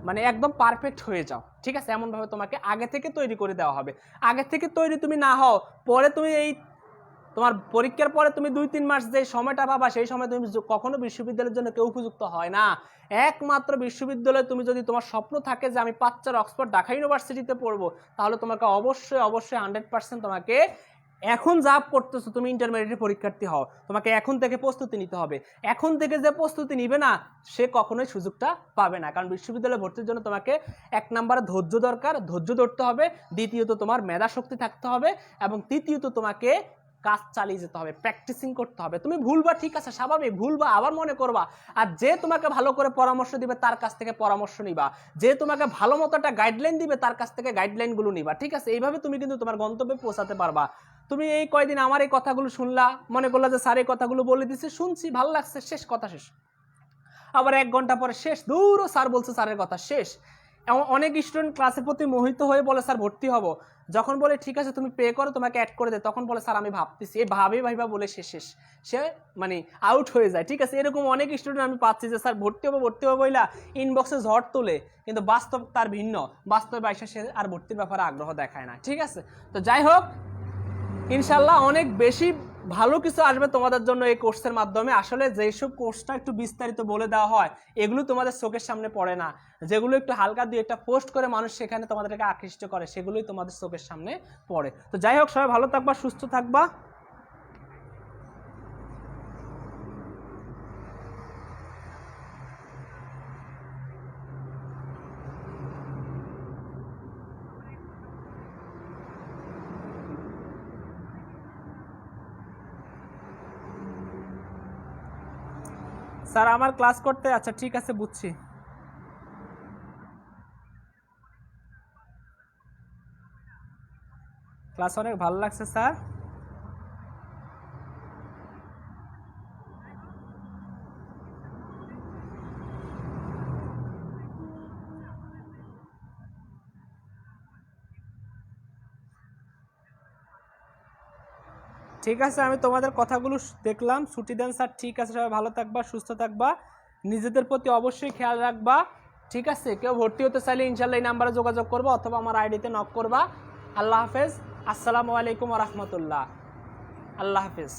মানে একদম পারফেক্ট হয়ে যাও। ঠিক আছে, এমনভাবে তোমাকে আগে থেকে তৈরি করে দেওয়া হবে। আগে থেকে তৈরি তুমি না হও, পরে তুমি এই তোমার পরীক্ষার পরে তুমি 2-3 মাস যে সময়টা পাবা, সেই সময় তুমি কখনো বিশ্ববিদ্যালয়ের জন্য কেউ উপযুক্ত হয় না। একমাত্র বিশ্ববিদ্যালয়ে তুমি যদি তোমার স্বপ্ন থাকে যে আমি 5 অক্সফোর্ড ঢাকা ইউনিভার্সিটিতে পড়বো, তাহলে তোমাকে অবশ্যই 100% তোমাকে এখন যা করতেছো, তুমি ইন্টারমিডিয়েট পরীক্ষার্থী হও, তোমাকে এখন থেকে প্রস্তুতি নিতে হবে। এখন থেকে যে প্রস্তুতি নিবে না সে কখনোই সুযোগটা পাবে না, কারণ বিশ্ববিদ্যালয়ে ভর্তির জন্য তোমাকে 1 নম্বরে ধৈর্য দরকার, ধৈর্য ধরতে হবে। দ্বিতীয়ত তোমার মেধা শক্তি থাকতে হবে, এবং তৃতীয়ত তোমাকে কাজ চালিয়ে যেতে হবে, প্র্যাকটিসিং করতে হবে। তুমি ভুলবা, ঠিক আছে, স্বাভাবিক, ভুলবা, আবার মনে করবা। আর যে তোমাকে ভালো করে পরামর্শ দিবে তার কাছ থেকে পরামর্শ নিবা, যে তোমাকে ভালো মতো একটা গাইডলাইন দিবে তার কাছ থেকে গাইডলাইনগুলো নিবা, ঠিক আছে। এইভাবে তুমি কিন্তু তোমার গন্তব্যে পৌঁছাতে পারবা। তুমি এই কয়দিন আমার এই কথাগুলো শুনলা, মনে করলা যে স্যার এই কথাগুলো বলে দিচ্ছে, শুনছি, ভালো লাগছে, শেষ, কথা শেষ। আবার 1 ঘন্টা পরে শেষ, দূর, স্যার বলছে, স্যারের কথা শেষ। অনেক স্টুডেন্ট ক্লাসের প্রতি মোহিত হয়ে বলে স্যার ভর্তি হব, যখন বলে ঠিক আছে তুমি পে করো, তোমাকে অ্যাড করে দে, তখন বলে স্যার আমি ভাবতেছি, এই ভাইবা বলে সে মানে আউট হয়ে যায়, ঠিক আছে। এরকম অনেক স্টুডেন্ট আমি পাচ্ছি যে স্যার ভর্তি হবো বইলা ইনবক্সে ঝড় তোলে, কিন্তু বাস্তব তার ভিন্ন, বাস্তবে এসে সে আর ভর্তির ব্যাপারে আগ্রহ দেখায় না, ঠিক আছে। তো যাই হোক, ইনশাল্লাহ অনেক বেশি ভালো কিছু আসবে তোমাদের জন্য এই কোর্সের মাধ্যমে। আসলে যেসব কোর্সটা একটু বিস্তারিত বলে দেওয়া হয় এগুলো তোমাদের চোখের সামনে পড়ে না, যেগুলো একটু হালকা দিয়ে একটা পোস্ট করে মানুষ সেখানে তোমাদেরকে আকৃষ্ট করে সেগুলোই তোমাদের চোখের সামনে পড়ে। তো যাই হোক, সবাই ভালো থাকবা, সুস্থ থাকবা। স্যার আমার ক্লাস করতে, আচ্ছা ঠিক আছে, বুঝছি। ক্লাস অনেক ভালো লাগছে স্যার। ঠিক আছে, আমি তোমাদের কথাগুলো দেখলাম, ছুটি দেন স্যার, ঠিক আছে। সবাই ভালো থাকবা, সুস্থ থাকবা, নিজেদের প্রতি অবশ্যই খেয়াল রাখবা, ঠিক আছে। কেউ ভর্তি হতে চাইলে ইনশাল্লাহ এই নাম্বারে যোগাযোগ করবা অথবা আমার আইডিতে নক করবা। আল্লাহ হাফেজ, আসসালামু আলাইকুম ওয়া রাহমাতুল্লাহ, আল্লাহ হাফেজ।